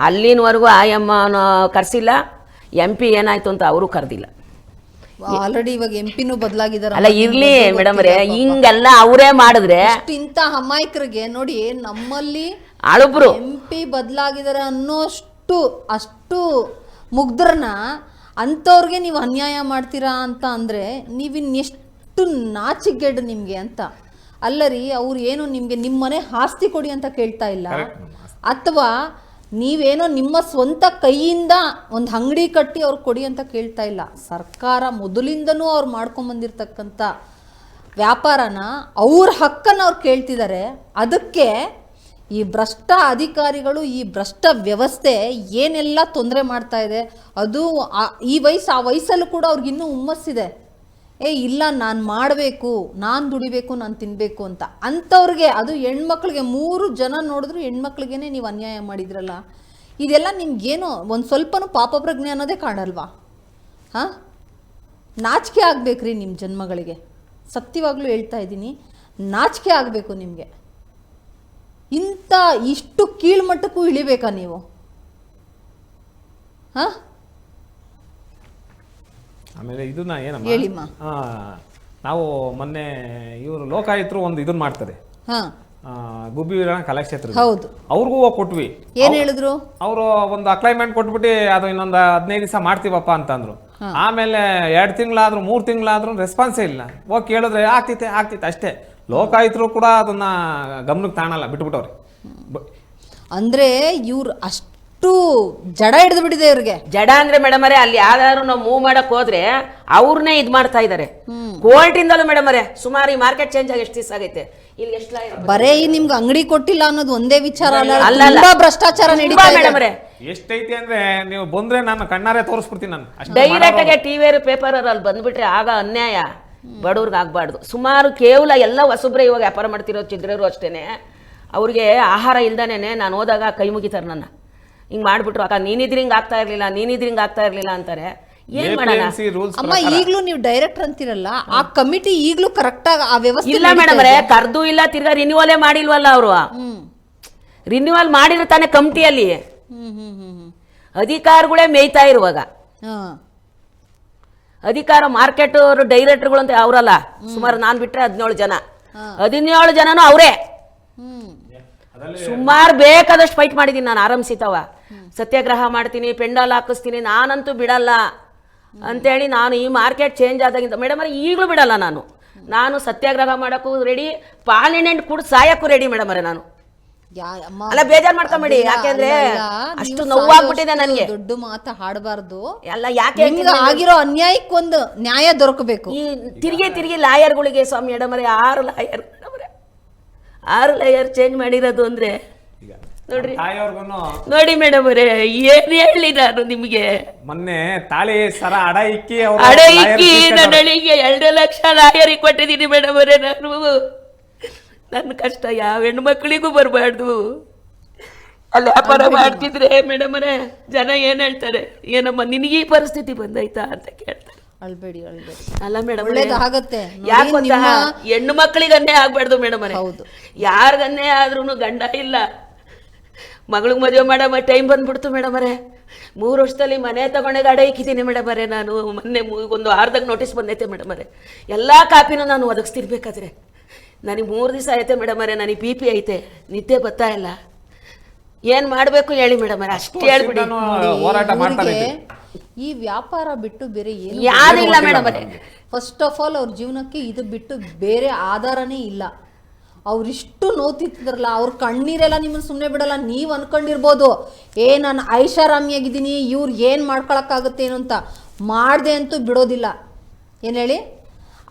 ಅಲ್ಲಿನವರೆಗೂ ಆಯಮ್ಮ ಕರ್ಸಿಲ್ಲ. MP ಏನಾಯ್ತು ಅಂತ ಅವರು ಕರೆದಿಲ್ಲ. ಆಲ್ರೆಡಿ ಇವಾಗ MP ಬದಲಾಗಿದ್ದಾರೆ. ಅಲ್ಲ ಇರ್ಲಿ ಮೇಡಮ್ ರೇ, ಹಿಂಗೆಲ್ಲ ಅವರೇ ಮಾಡಿದ್ರೆ ಇಂಥ ಅಮಾಯಕರಿಗೆ ನೋಡಿ, ನಮ್ಮಲ್ಲಿ ಅಳಬ್ರು MP ಬದಲಾಗಿದ್ದಾರೆ ಅಷ್ಟು ಮುಗ್ಧರನ್ನ ಅಂಥವ್ರಿಗೆ ನೀವು ಅನ್ಯಾಯ ಮಾಡ್ತೀರಾ ಅಂತ ಅಂದ್ರೆ ನೀವಿನ್ನೆಷ್ಟು ನಾಚಿಗೆಡ್ ನಿಮ್ಗೆ ಅಂತ. ಅಲ್ಲರಿ, ಅವ್ರು ಏನು ನಿಮ್ಗೆ ನಿಮ್ಮನೆ ಆಸ್ತಿ ಕೊಡಿ ಅಂತ ಕೇಳ್ತಾ ಇಲ್ಲ, ಅಥವಾ ನೀವೇನೋ ನಿಮ್ಮ ಸ್ವಂತ ಕೈಯಿಂದ ಒಂದು ಅಂಗಡಿ ಕಟ್ಟಿ ಅವ್ರು ಕೊಡಿ ಅಂತ ಕೇಳ್ತಾ ಇಲ್ಲ. ಸರ್ಕಾರ ಮೊದಲಿಂದನೂ ಅವ್ರು ಮಾಡ್ಕೊಂಬಂದಿರ್ತಕ್ಕಂಥ ವ್ಯಾಪಾರನ, ಅವ್ರ ಹಕ್ಕನ್ನು ಅವ್ರು ಕೇಳ್ತಿದ್ದಾರೆ. ಅದಕ್ಕೆ ಈ ಭ್ರಷ್ಟ ಅಧಿಕಾರಿಗಳು, ಈ ಭ್ರಷ್ಟ ವ್ಯವಸ್ಥೆ ಏನೆಲ್ಲ ತೊಂದರೆ ಮಾಡ್ತಾ ಇದೆ, ಅದು ಈ ಆ ವಯಸ್ಸಲ್ಲೂ ಕೂಡ ಅವ್ರಿಗಿನ್ನೂ ಹುಮ್ಮಸ್ಸಿದೆ. ಇಲ್ಲ ನಾನು ಮಾಡಬೇಕು, ನಾನು ದುಡಿಬೇಕು, ನಾನು ತಿನ್ನಬೇಕು ಅಂತ. ಅಂಥವ್ರಿಗೆ, ಅದು ಹೆಣ್ಮಕ್ಳಿಗೆ 3 ಜನ ನೋಡಿದ್ರು ಹೆಣ್ಮಕ್ಳಿಗೇನೆ ನೀವು ಅನ್ಯಾಯ ಮಾಡಿದ್ರಲ್ಲ, ಇದೆಲ್ಲ ನಿಮ್ಗೇನೋ ಒಂದು ಸ್ವಲ್ಪನೂ ಪಾಪ ಪ್ರಜ್ಞೆ ಅನ್ನೋದೇ ಕಾಣಲ್ವಾ? ನಾಚಿಕೆ ಆಗ್ಬೇಕ್ರಿ ನಿಮ್ಮ ಜನ್ಮಗಳಿಗೆ. ಸತ್ಯವಾಗ್ಲೂ ಹೇಳ್ತಾ ಇದ್ದೀನಿ, ನಾಚಿಕೆ ಆಗಬೇಕು ನಿಮಗೆ. ಇಷ್ಟು ಕೀಳ್ಮಟ್ಟಕ್ಕೂ ಇಳಿಬೇಕಾ ನೀವು? ಆಮೇಲೆ ಇದನ್ನ ಏನಮ್ಮ, ನಾವು ಮೊನ್ನೆ ಇವರು ಲೋಕಾಯುಕ್ತರು ಒಂದು ಇದನ್ನ ಮಾಡ್ತಾರೆ, ಗುಬ್ಬಿ ವೀರಣ್ಣ ಕಲಾಕ್ಷೇತ್ರ. ಅವ್ರಿಗೂ ಹೋಗಿ ಕೊಟ್ವಿ. ಏನ್ ಹೇಳಿದ್ರು? ಅವರು ಒಂದು ಅಕ್ಲೈನ್ಮೆಂಟ್ ಕೊಟ್ಬಿಟ್ಟು ಅದು ಇನ್ನೊಂದು 15 ದಿವಸ ಮಾಡ್ತೀವಪ್ಪ ಅಂತಂದ್ರು. ಆಮೇಲೆ 2 ತಿಂಗಳಾದ್ರು 3 ತಿಂಗಳಾದ್ರೂ ರೆಸ್ಪಾನ್ಸೇ ಇಲ್ಲ. ಹೋಗಿ ಕೇಳಿದ್ರೆ ಆಗ್ತಿತ್ತೆ ಅಷ್ಟೇ. ಲೋಕಾಯುಕ್ತರು ಕೂಡ ಅದನ್ನ ಗಮನಕ್ಕೆ ತಾಣಲ್ಲ, ಬಿಟ್ಬಿಟ್ಟವ್ರೆ. ಅಂದ್ರೆ ಇವ್ರು ಅಷ್ಟು ಜಡ ಹಿಡಿದು ಬಿಟ್ಟಿದೆ ಇವ್ರಿಗೆ. ಜಡ ಅಂದ್ರೆ ಮೇಡಮ್ ಅವರೇ, ಅಲ್ಲಿ ಯಾವ್ದಾದ್ರು ನಾವು ಮೂವ್ ಮಾಡಕ್ ಹೋದ್ರೆ ಅವ್ರನ್ನೇ ಇದ್ ಮಾಡ್ತಾ ಇದಾರೆ. ಕೋರ್ಟಿಂದಲೂ ಮೇಡಮ್ ಅವರೇ, ಸುಮಾರು ಈ ಮಾರ್ಕೆಟ್ ಚೇಂಜ್ ಆಗಿ ಎಷ್ಟು ದಿವಸ ಆಗೈತೆ ಇಲ್ಲಿ, ಎಷ್ಟು ಬರೇ ನಿಮ್ಗೆ ಅಂಗಡಿ ಕೊಟ್ಟಿಲ್ಲ ಅನ್ನೋದು ಒಂದೇ ವಿಚಾರ ಅಲ್ಲ, ಭ್ರಷ್ಟಾಚಾರ ನಡೀತಾ ಇದೆ ಮೇಡಮ್ ಅವರೇ. ಎಷ್ಟೈತಿ ಅಂದ್ರೆ ನೀವು ಬಂದ್ರೆ ನಾನು ಕಣ್ಣಾರೆ ತೋರಿಸ್ಬಿಡ್ತೀನಿ. ನಾನು ಡೈರೆಕ್ಟ್ ಆಗಿ TV ಪೇಪರ್ ಅಲ್ಲಿ ಬಂದ್ಬಿಟ್ರೆ ಆಗ ಅನ್ಯಾಯ ಬಡವ್ರಿಗೆ ಆಗ್ಬಾರ್ದು. ಸುಮಾರು ಕೇವಲ ಎಲ್ಲ ಹೊಸಬ್ರೆ ಇವಾಗ ವ್ಯಾಪಾರ ಮಾಡ್ತಿರೋ ಚಿದ್ರರು ಅಷ್ಟೇನೆ, ಅವ್ರಿಗೆ ಆಹಾರ ಇಲ್ದಾನೇನೆ ನಾನು ಹೋದಾಗ ಕೈ ಮುಗಿತಾರೆ ನನ್ನ. ಹಿಂಗ್ ಮಾಡ್ಬಿಟ್ರು, ಅಕ್ಕ ನೀನಿದ್ರೆ ಹಿಂಗ್ ಆಗ್ತಾ ಇರ್ಲಿಲ್ಲ ಅಂತಾರೆ. ಏನ್ ಮಾಡೋಣ ಅಮ್ಮ? ಈಗ್ಲೂ ನೀವು ಡೈರೆಕ್ಟರ್ ಅಂತಿರಲ್ಲ, ಆ ಕಮಿಟಿ ಈಗ್ಲೂ ಕರೆಕ್ಟ್ ಆಗಿ ಆ ವ್ಯವಸ್ಥೆ ಇಲ್ಲ ಮೇಡಮ್ ಅವರೇ, ಕರ್ದು ಇಲ್ಲ, ತಿರ್ಗಾ ರಿನ್ಯೂವಲೇ ಮಾಡಿಲ್ವಲ್ಲ ಅವರು. ರಿನ್ಯೂವಲ್ ಮಾಡಿರೋ ತಾನೇ ಕಮಿಟಿಯಲ್ಲಿ ಅಧಿಕಾರಿಗಳೇ ಮೇಯ್ತಾ ಇರುವಾಗ. ಅಧಿಕಾರ ಮಾರ್ಕೆಟ್ ಡೈರೆಕ್ಟರ್ಗಳು ಅಂತ ಅವರಲ್ಲ, ಸುಮಾರು ನಾನ್ ಬಿಟ್ರೆ 17 ಜನನು ಅವರೇ. ಸುಮಾರು ಬೇಕಾದಷ್ಟು ಫೈಟ್ ಮಾಡಿದೀನಿ ನಾನು. ಆರಂಭಿಸಿತವ ಸತ್ಯಾಗ್ರಹ ಮಾಡ್ತೀನಿ, ಪೆಂಡಾಲ್ ಹಾಕಿಸ್ತೀನಿ, ನಾನಂತೂ ಬಿಡಲ್ಲ ಅಂತೇಳಿ. ನಾನು ಈ ಮಾರ್ಕೆಟ್ ಚೇಂಜ್ ಆದಾಗಿಂದ ಮೇಡಮ್ ಅವ್ರೆ ಈಗಲೂ ಬಿಡಲ್ಲ ನಾನು. ನಾನು ಸತ್ಯಾಗ್ರಹ ಮಾಡಕ್ಕೂ ರೆಡಿ, ಪಾರ್ಲಿಮೆಂಟ್ ಕೂಡ ಸಾಯಕ್ಕೂ ರೆಡಿ ಮೇಡಮ್ ಅವರೇ ನಾನು. ಅಲ್ಲ ಬೇಜಾರ್ ಮಾಡ್ಕೊಂಬೇಡಿ, ಯಾಕೆಂದ್ರೆ ಅಷ್ಟು ನೋವಾಗ್ಬಿಟ್ಟಿದೆ ನನಗೆ. ದೊಡ್ಡ ಮಾತು ಹಾಡಬಾರ್ದು. ಎಲ್ಲ ಯಾಕೆ ಆಗಿರೋ ಅನ್ಯಾಯಕ್ಕೊಂದು ನ್ಯಾಯ ದೊರಕಬೇಕು. ಈ ತಿರುಗಿ ಲಾಯರ್ಗಳಿಗೆ ಸ್ವಾಮಿ ಮೇಡಮ್ ಅವರೇ 6 ಲಾಯರ್ ಚೇಂಜ್ ಮಾಡಿರೋದು ಅಂದ್ರೆ ನೋಡ್ರಿ. ನೋಡಿ ಮೇಡಮ್ ಅವರೇ, ಏನ್ ಹೇಳಿ ನಾನು ನಿಮ್ಗೆ. ಮೊನ್ನೆ ತಾಳಿ ಸರ ಅಡ ಇಕ್ಕಿ ನನ್ನ ಅಳಿಗೆ 2 ಲಕ್ಷ ಲಾಯರಿಗೆ ಕೊಟ್ಟಿದ್ದೀನಿ ಮೇಡಮ್ ಅವರೇ. ನಾನು ನನ್ನ ಕಷ್ಟ ಯಾವ ಹೆಣ್ಮಕ್ಳಿಗೂ ಬರಬಾರ್ದು. ಅಲ್ಲಿ ವ್ಯಾಪಾರ ಮಾಡ್ತಿದ್ರೆ ಮೇಡಮ್ ಅವರೇ ಜನ ಏನ್ ಹೇಳ್ತಾರೆ, ಏನಮ್ಮ ನಿನಗೆ ಈ ಪರಿಸ್ಥಿತಿ ಬಂದೈತಾ ಅಂತ ಕೇಳ್ತಾರೆ. ಅಳ್ಬೇಡಿ ಅಲ್ಲ ಮೇಡಮ್ ಆಗತ್ತೆ. ಯಾಕೆ ಗೊತ್ತಾ, ಹೆಣ್ಣು ಮಕ್ಕಳಿಗನ್ನೇ ಆಗ್ಬಾರ್ದು ಮೇಡಮ್ ಅವರೇ. ಹೌದು, ಯಾರಿಗನ್ನೇ ಆದ್ರೂ ಗಂಡ ಇಲ್ಲ, ಮಗಳಿಗೆ ಮದುವೆ ಮಾಡೋ ಟೈಮ್ ಬಂದ್ಬಿಡ್ತು ಮೇಡಮ್ ಅವರೇ. 3 ವರ್ಷದಲ್ಲಿ ಮನೆ ತಗೊಂಡಾಗ ಅಡ ಇಕ್ಕಿದ್ದೀನಿ ಮೇಡಮ್ ಅವರೇ. ನಾನು ಮೊನ್ನೆ ಒಂದು ವಾರದಾಗ ನೋಟಿಸ್ ಬಂದೈತೆ ಮೇಡಮ್ ಅವರೇ. ಎಲ್ಲ ಕಾಪಿನೂ ನಾನು ಒದಗಿಸ್ತಿರ್ಬೇಕಾದ್ರೆ ನನಗೆ 3 ದಿವಸ ಐತೆ ಮೇಡಮ್ ಅವರೇ. ನನಗೆ BP ಐತೆ, ನಿದ್ದೆ ಬರ್ತಾ ಇಲ್ಲ. ಏನ್ ಮಾಡ್ಬೇಕು ಹೇಳಿ ಮೇಡಮ್ ಅವರೇ, ಅಷ್ಟೇ ಹೇಳ್ಬಿಡಿ. ಈ ವ್ಯಾಪಾರ ಬಿಟ್ಟು ಬೇರೆ ಏನು ಯಾರಿಲ್ಲ ಮೇಡಮ್ ಅವರೇ. ಫಸ್ಟ್ ಆಫ್ ಆಲ್ ಅವ್ರ ಜೀವನಕ್ಕೆ ಇದು ಬಿಟ್ಟು ಬೇರೆ ಆಧಾರನೇ ಇಲ್ಲ. ಅವ್ರಿಷ್ಟು ನೋತಿದ್ರಲ್ಲ, ಅವ್ರ ಕಣ್ಣೀರೆಲ್ಲ ನಿಮ್ಮನ್ನ ಸುಮ್ಮನೆ ಬಿಡಲ್ಲ. ನೀವು ಅನ್ಕೊಂಡಿರ್ಬೋದು, ನಾನು ಐಷಾರಾಮಿಯಾಗಿದ್ದೀನಿ, ಇವ್ರು ಏನು ಮಾಡ್ಕೊಳಕ್ಕಾಗುತ್ತೆ ಏನು ಅಂತ. ಮಾಡದೆ ಅಂತೂ ಬಿಡೋದಿಲ್ಲ. ಏನು ಹೇಳಿ,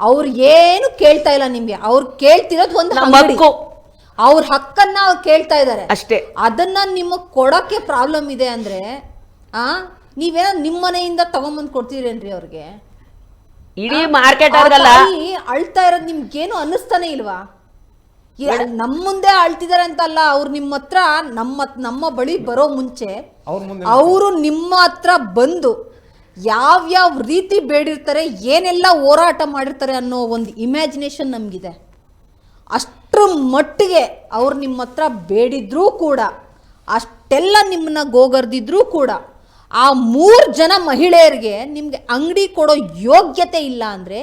ಅವ್ರು ಏನು ಕೇಳ್ತಾ ಇಲ್ಲ ನಿಮ್ಗೆ. ಅವ್ರು ಕೇಳ್ತಿರೋದು ಒಂದು ಹಕ್ಕು, ಅವ್ರ ಹಕ್ಕನ್ನ ಅವ್ರು ಕೇಳ್ತಾ ಇದ್ದಾರೆ ಅಷ್ಟೇ. ಅದನ್ನ ನಿಮಗೆ ಕೊಡೋಕ್ಕೆ ಪ್ರಾಬ್ಲಮ್ ಇದೆ ಅಂದ್ರೆ ನೀವೇನೋ ನಿಮ್ಮ ಮನೆಯಿಂದ ತಗೊಂಬಂದು ಕೊಡ್ತೀರೇನ್ರಿ ಅವ್ರಿಗೆ? ಇಡೀ ಮಾರ್ಕೆಟ್ ಅಳ್ತಾ ಇರೋದು ನಿಮ್ಗೇನು ಅನ್ನಿಸ್ತಾನೆ ಇಲ್ವಾ? ನಮ್ಮ ಮುಂದೆ ಅಳ್ತಿದಾರೆ ಅಂತ ಅಲ್ಲ, ಅವ್ರು ನಿಮ್ಮ ಹತ್ರ ನಮ್ಮ ಬಳಿ ಬರೋ ಮುಂಚೆ ಅವರು ನಿಮ್ಮ ಹತ್ರ ಬಂದು ಯಾವ್ಯಾವ ರೀತಿ ಬೇಡಿರ್ತಾರೆ, ಏನೆಲ್ಲ ಹೋರಾಟ ಮಾಡಿರ್ತಾರೆ ಅನ್ನೋ ಒಂದು ಇಮ್ಯಾಜಿನೇಷನ್ ನಮಗಿದೆ. ಅಷ್ಟರ ಮಟ್ಟಿಗೆ ಅವ್ರು ನಿಮ್ಮ ಹತ್ರ ಬೇಡಿದ್ರೂ ಕೂಡ, ಅಷ್ಟೆಲ್ಲ ನಿಮ್ಮನ್ನ ಗೋಗರ್ದಿದ್ರೂ ಕೂಡ, ಆ 3 ಜನ ಮಹಿಳೆಯರಿಗೆ ನಿಮಗೆ ಅಂಗಡಿ ಕೊಡೋ ಯೋಗ್ಯತೆ ಇಲ್ಲ ಅಂದರೆ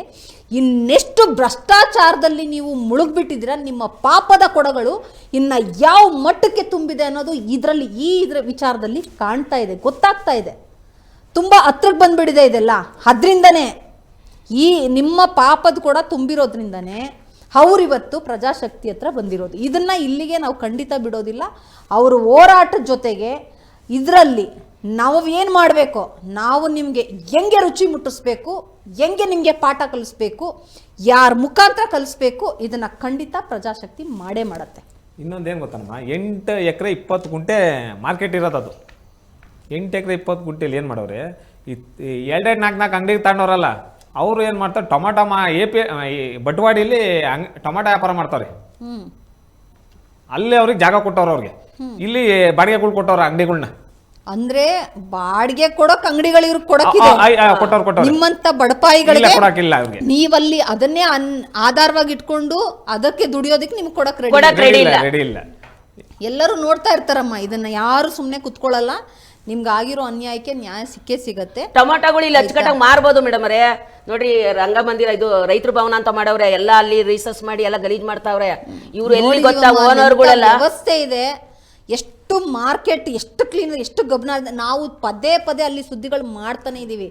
ಇನ್ನೆಷ್ಟು ಭ್ರಷ್ಟಾಚಾರದಲ್ಲಿ ನೀವು ಮುಳುಗ್ಬಿಟ್ಟಿದ್ದೀರ. ನಿಮ್ಮ ಪಾಪದ ಕೊಡಗಳು ಇನ್ನು ಯಾವ ಮಟ್ಟಕ್ಕೆ ತುಂಬಿದೆ ಅನ್ನೋದು ಇದರ ವಿಚಾರದಲ್ಲಿ ಕಾಣ್ತಾ ಇದೆ, ಗೊತ್ತಾಗ್ತಾ ಇದೆ. ತುಂಬ ಹತ್ರಕ್ಕೆ ಬಂದ್ಬಿಟ್ಟಿದೆ ಇದೆಲ್ಲ. ಅದರಿಂದನೇ ಈ ನಿಮ್ಮ ಪಾಪದ ಕೊಡ ತುಂಬಿರೋದ್ರಿಂದನೇ ಅವರಿವತ್ತು ಪ್ರಜಾಶಕ್ತಿ ಹತ್ರ ಬಂದಿರೋದು. ಇದನ್ನು ಇಲ್ಲಿಗೆ ನಾವು ಖಂಡಿತ ಬಿಡೋದಿಲ್ಲ. ಅವರು ಹೋರಾಟದ ಜೊತೆಗೆ ಇದರಲ್ಲಿ ನಾವು ಏನು ಮಾಡಬೇಕು, ನಾವು ನಿಮಗೆ ಹೆಂಗೆ ರುಚಿ ಮುಟ್ಟಿಸ್ಬೇಕು, ಹೆಂಗೆ ನಿಮಗೆ ಪಾಠ ಕಲಿಸ್ಬೇಕು, ಯಾರ ಮುಖಾಂತರ ಕಲಿಸ್ಬೇಕು, ಇದನ್ನು ಖಂಡಿತ ಪ್ರಜಾಶಕ್ತಿ ಮಾಡೇ ಮಾಡುತ್ತೆ. ಇನ್ನೊಂದೇನು ಗೊತ್ತಮ್ಮ, 8 ಎಕರೆ 20 ಗುಂಟೆ ಮಾರ್ಕೆಟ್ ಇರೋದು. ಅದು 8 ಎಕರೆ 20 ಗುಂಟೆಲಿ ಏನು ಮಾಡೋರೆ, ಈ 2-4 ಅಂಗಡಿಗೆ ತಗೊಂಡವ್ರಲ್ಲ, ಅವರು ಏನು ಮಾಡ್ತಾರೆ, ಟೊಮಾಟೊ ಬಟ್ವಾಡಿಲಿ ಟೊಮಾಟೊ ವ್ಯಾಪಾರ ಮಾಡ್ತಾರೆ. ಅಲ್ಲಿ ಅವ್ರಿಗೆ ಜಾಗ ಕೊಟ್ಟವ್ರು, ಅವ್ರಿಗೆ ಇಲ್ಲಿ ಬಾಡಿಗೆಗಳು ಕೊಟ್ಟವ್ರ ಅಂಗಡಿಗಳನ್ನ. ಅಂದ್ರೆ ಬಾಡಿಗೆ ಕೊಡೋಕ್ ಅಂಗಡಿಗಳು ಇವ್ರಿಗೆ ಕೊಡಕ್ಕಿದೆ. ನಿಮ್ಮಂತ ಬಡಪಾಯಿಗಳಿಗೆ ನೀವಲ್ಲಿ ಅದನ್ನೇ ಆಧಾರವಾಗಿ ಇಟ್ಕೊಂಡು ಅದಕ್ಕೆ ದುಡಿಯೋದಕ್ಕೆ ನಿಮ್ಗೆ ಕೊಡಕ್ ರೆಡಿ ಇಲ್ಲ. ಎಲ್ಲರೂ ನೋಡ್ತಾ ಇರ್ತಾರಮ್ಮ, ಇದನ್ನ ಯಾರು ಸುಮ್ನೆ ಕುತ್ಕೊಳ್ಳಲ್ಲ. ನಿಮ್ಗೆ ಆಗಿರೋ ಅನ್ಯಾಯಕ್ಕೆ ನ್ಯಾಯ ಸಿಗತ್ತೆ. ಟೊಮಾಟೋಗಳು ಇಲ್ಲಿ ಅಚ್ಚುಕಟ್ಟಾಗಿ ಮಾರ್ಬೋದು ಮೇಡಮ್ ಅವರೇ. ನೋಡ್ರಿ, ರಂಗಮಂದಿರ ಇದು ರೈತರ ಭವನ ಅಂತ ಮಾಡವ್ರೆ, ಎಲ್ಲ ಅಲ್ಲಿ ರಿಸರ್ಚ್ ಮಾಡಿ ಎಲ್ಲ ಗಲೀಜ್ ಮಾಡ್ತಾವ್ರೆ ಇವ್ರು. ಎಲ್ಲಿ ಗೊತ್ತಾ, ಓನರ್ಗಳೆಲ್ಲ ವ್ಯವಸ್ಥೆ ಇದೆ. ಎಷ್ಟು ಮಾರ್ಕೆಟ್, ಎಷ್ಟು ಕ್ಲೀನ್, ಎಷ್ಟು ಗಮನ. ನಾವು ಪದೇ ಅಲ್ಲಿ ಸುದ್ದಿಗಳು ಮಾಡ್ತಾನೆ ಇದೀವಿ.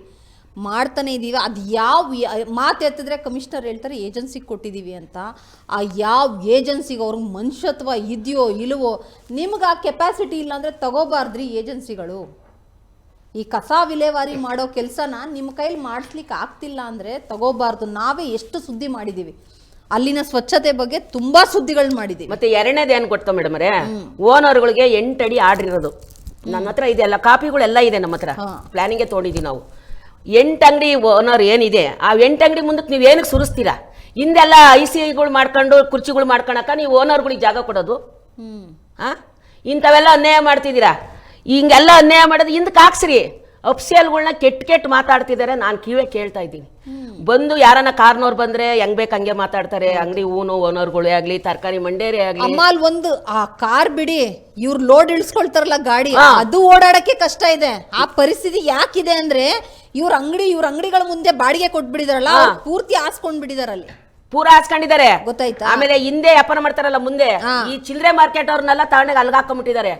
ಅದು ಯಾವ ಮಾತು ಎತ್ತಿದ್ರೆ ಕಮಿಷನರ್ ಹೇಳ್ತಾರೆ ಏಜೆನ್ಸಿಗೆ ಕೊಟ್ಟಿದ್ದೀವಿ ಅಂತ. ಆ ಯಾವ ಏಜೆನ್ಸಿಗೆ ಅವ್ರಿಗೆ ಮನುಷ್ಯತ್ವ ಇದೆಯೋ ಇಲ್ವೋ? ನಿಮ್ಗೆ ಆ ಕೆಪಾಸಿಟಿ ಇಲ್ಲ ಅಂದರೆ ತಗೋಬಾರ್ದ್ರಿ ಏಜೆನ್ಸಿಗಳು. ಈ ಕಸ ವಿಲೇವಾರಿ ಮಾಡೋ ಕೆಲಸನ ನಿಮ್ಮ ಕೈಲಿ ಮಾಡಿಸ್ಲಿಕ್ಕೆ ಆಗ್ತಿಲ್ಲ ಅಂದರೆ ತಗೋಬಾರ್ದು. ನಾವೇ ಎಷ್ಟು ಸುದ್ದಿ ಮಾಡಿದ್ದೀವಿ, ಅಲ್ಲಿನ ಸ್ವಚ್ಛತೆ ಬಗ್ಗೆ ತುಂಬಾ ಸುದ್ದಿಗಳು ಮಾಡಿದ್ದೀವಿ. ಮತ್ತೆ ಎರಡನೇದು ಏನು ಗೊತ್ತಾ ಮೇಡಮ್ ಅವರೇ, ಓನರ್ಗಳಿಗೆ 8 ಅಡಿ ಆರ್ಡರ್ ಇರೋದು ನನ್ನ ಹತ್ರ ಇದೆ. ಎಲ್ಲ ಕಾಪಿಗಳೆಲ್ಲ ಇದೆ ನಮ್ಮ ಹತ್ರ, ಪ್ಲಾನಿಂಗೇ ತೋಡಿದ್ದೀವಿ ನಾವು. 8 ಅಂಗಡಿ ಓನರ್ ಏನಿದೆ, ಆ 8 ಅಂಗಡಿ ಮುಂದಕ್ಕೆ ನೀವು ಏನಕ್ಕೆ ಸುರಿಸ್ತೀರಾ? ಹಿಂದೆಲ್ಲ ICIಗಳು ಮಾಡ್ಕೊಂಡು ಕುರ್ಚಿಗಳು ಮಾಡ್ಕೊಳಕ ನೀವು ಓನರ್ಗಳಿಗೆ ಜಾಗ ಕೊಡೋದು? ಇಂಥವೆಲ್ಲ ಅನ್ಯಾಯ ಮಾಡ್ತಿದ್ದೀರಾ. ಹಿಂಗೆಲ್ಲ ಅನ್ಯಾಯ ಮಾಡೋದು ಹಿಂದಕ್ಕೆ ಹಾಕ್ಸ್ರಿ. ಅಫ್ಸಿಯಲ್ಗಳನ್ನ ಕೆಟ್ಟ ಮಾತಾಡ್ತಿದ್ದಾರೆ. ನಾನು ಕಿವೇ ಕೇಳ್ತಾ ಇದ್ದೀನಿ. ಬಂದು ಯಾರನ್ನ ಕಾರ್ನವ್ರು ಬಂದ್ರೆ ಹೆಂಗ್ ಬೇಕು ಹಂಗೆ ಮಾತಾಡ್ತಾರೆ. ಅಂಗಡಿ ಓನರ್ಗಳೇ ಆಗ್ಲಿ, ತರಕಾರಿ ಮಂಡೇರೇ ಆಗ್ಲಿ. ಅಮ್ಮಲ್ ಒಂದು ಆ ಕಾರ್ ಬಿಡಿ, ಇವ್ರು ಲೋಡ್ ಇಳಿಸ್ಕೊಳ್ತಾರಲ್ಲ ಗಾಡಿ, ಅದು ಓಡಾಡಕ್ಕೆ ಕಷ್ಟ ಇದೆ. ಆ ಪರಿಸ್ಥಿತಿ ಯಾಕಿದೆ ಅಂದ್ರೆ ಇವ್ರ ಅಂಗಡಿಗಳ ಮುಂದೆ ಬಾಡಿಗೆ ಕೊಟ್ಬಿಡಿದಾರಲ್ಲ, ಪೂರ್ತಿ ಹಾಸ್ಕೊಂಡ್ ಬಿಡಿದಾರಲ್ಲಿ, ಪೂರಾ ಹಾಸ್ಕೊಂಡಿದ್ದಾರೆ. ಗೊತ್ತಾಯ್ತಾ? ಆಮೇಲೆ ಹಿಂದೆ ವ್ಯಾಪಾರ ಮಾಡ್ತಾರಲ್ಲ ಮುಂದೆ, ಈ ಚಿಲ್ಲರೆ ಮಾರ್ಕೆಟ್ ಅವ್ರನ್ನೆಲ್ಲ ತಗೊಂಡಾಗ ಅಲ್ಗಾಕೊಂಡ್ಬಿಟ್ಟಿದ್ದಾರೆ.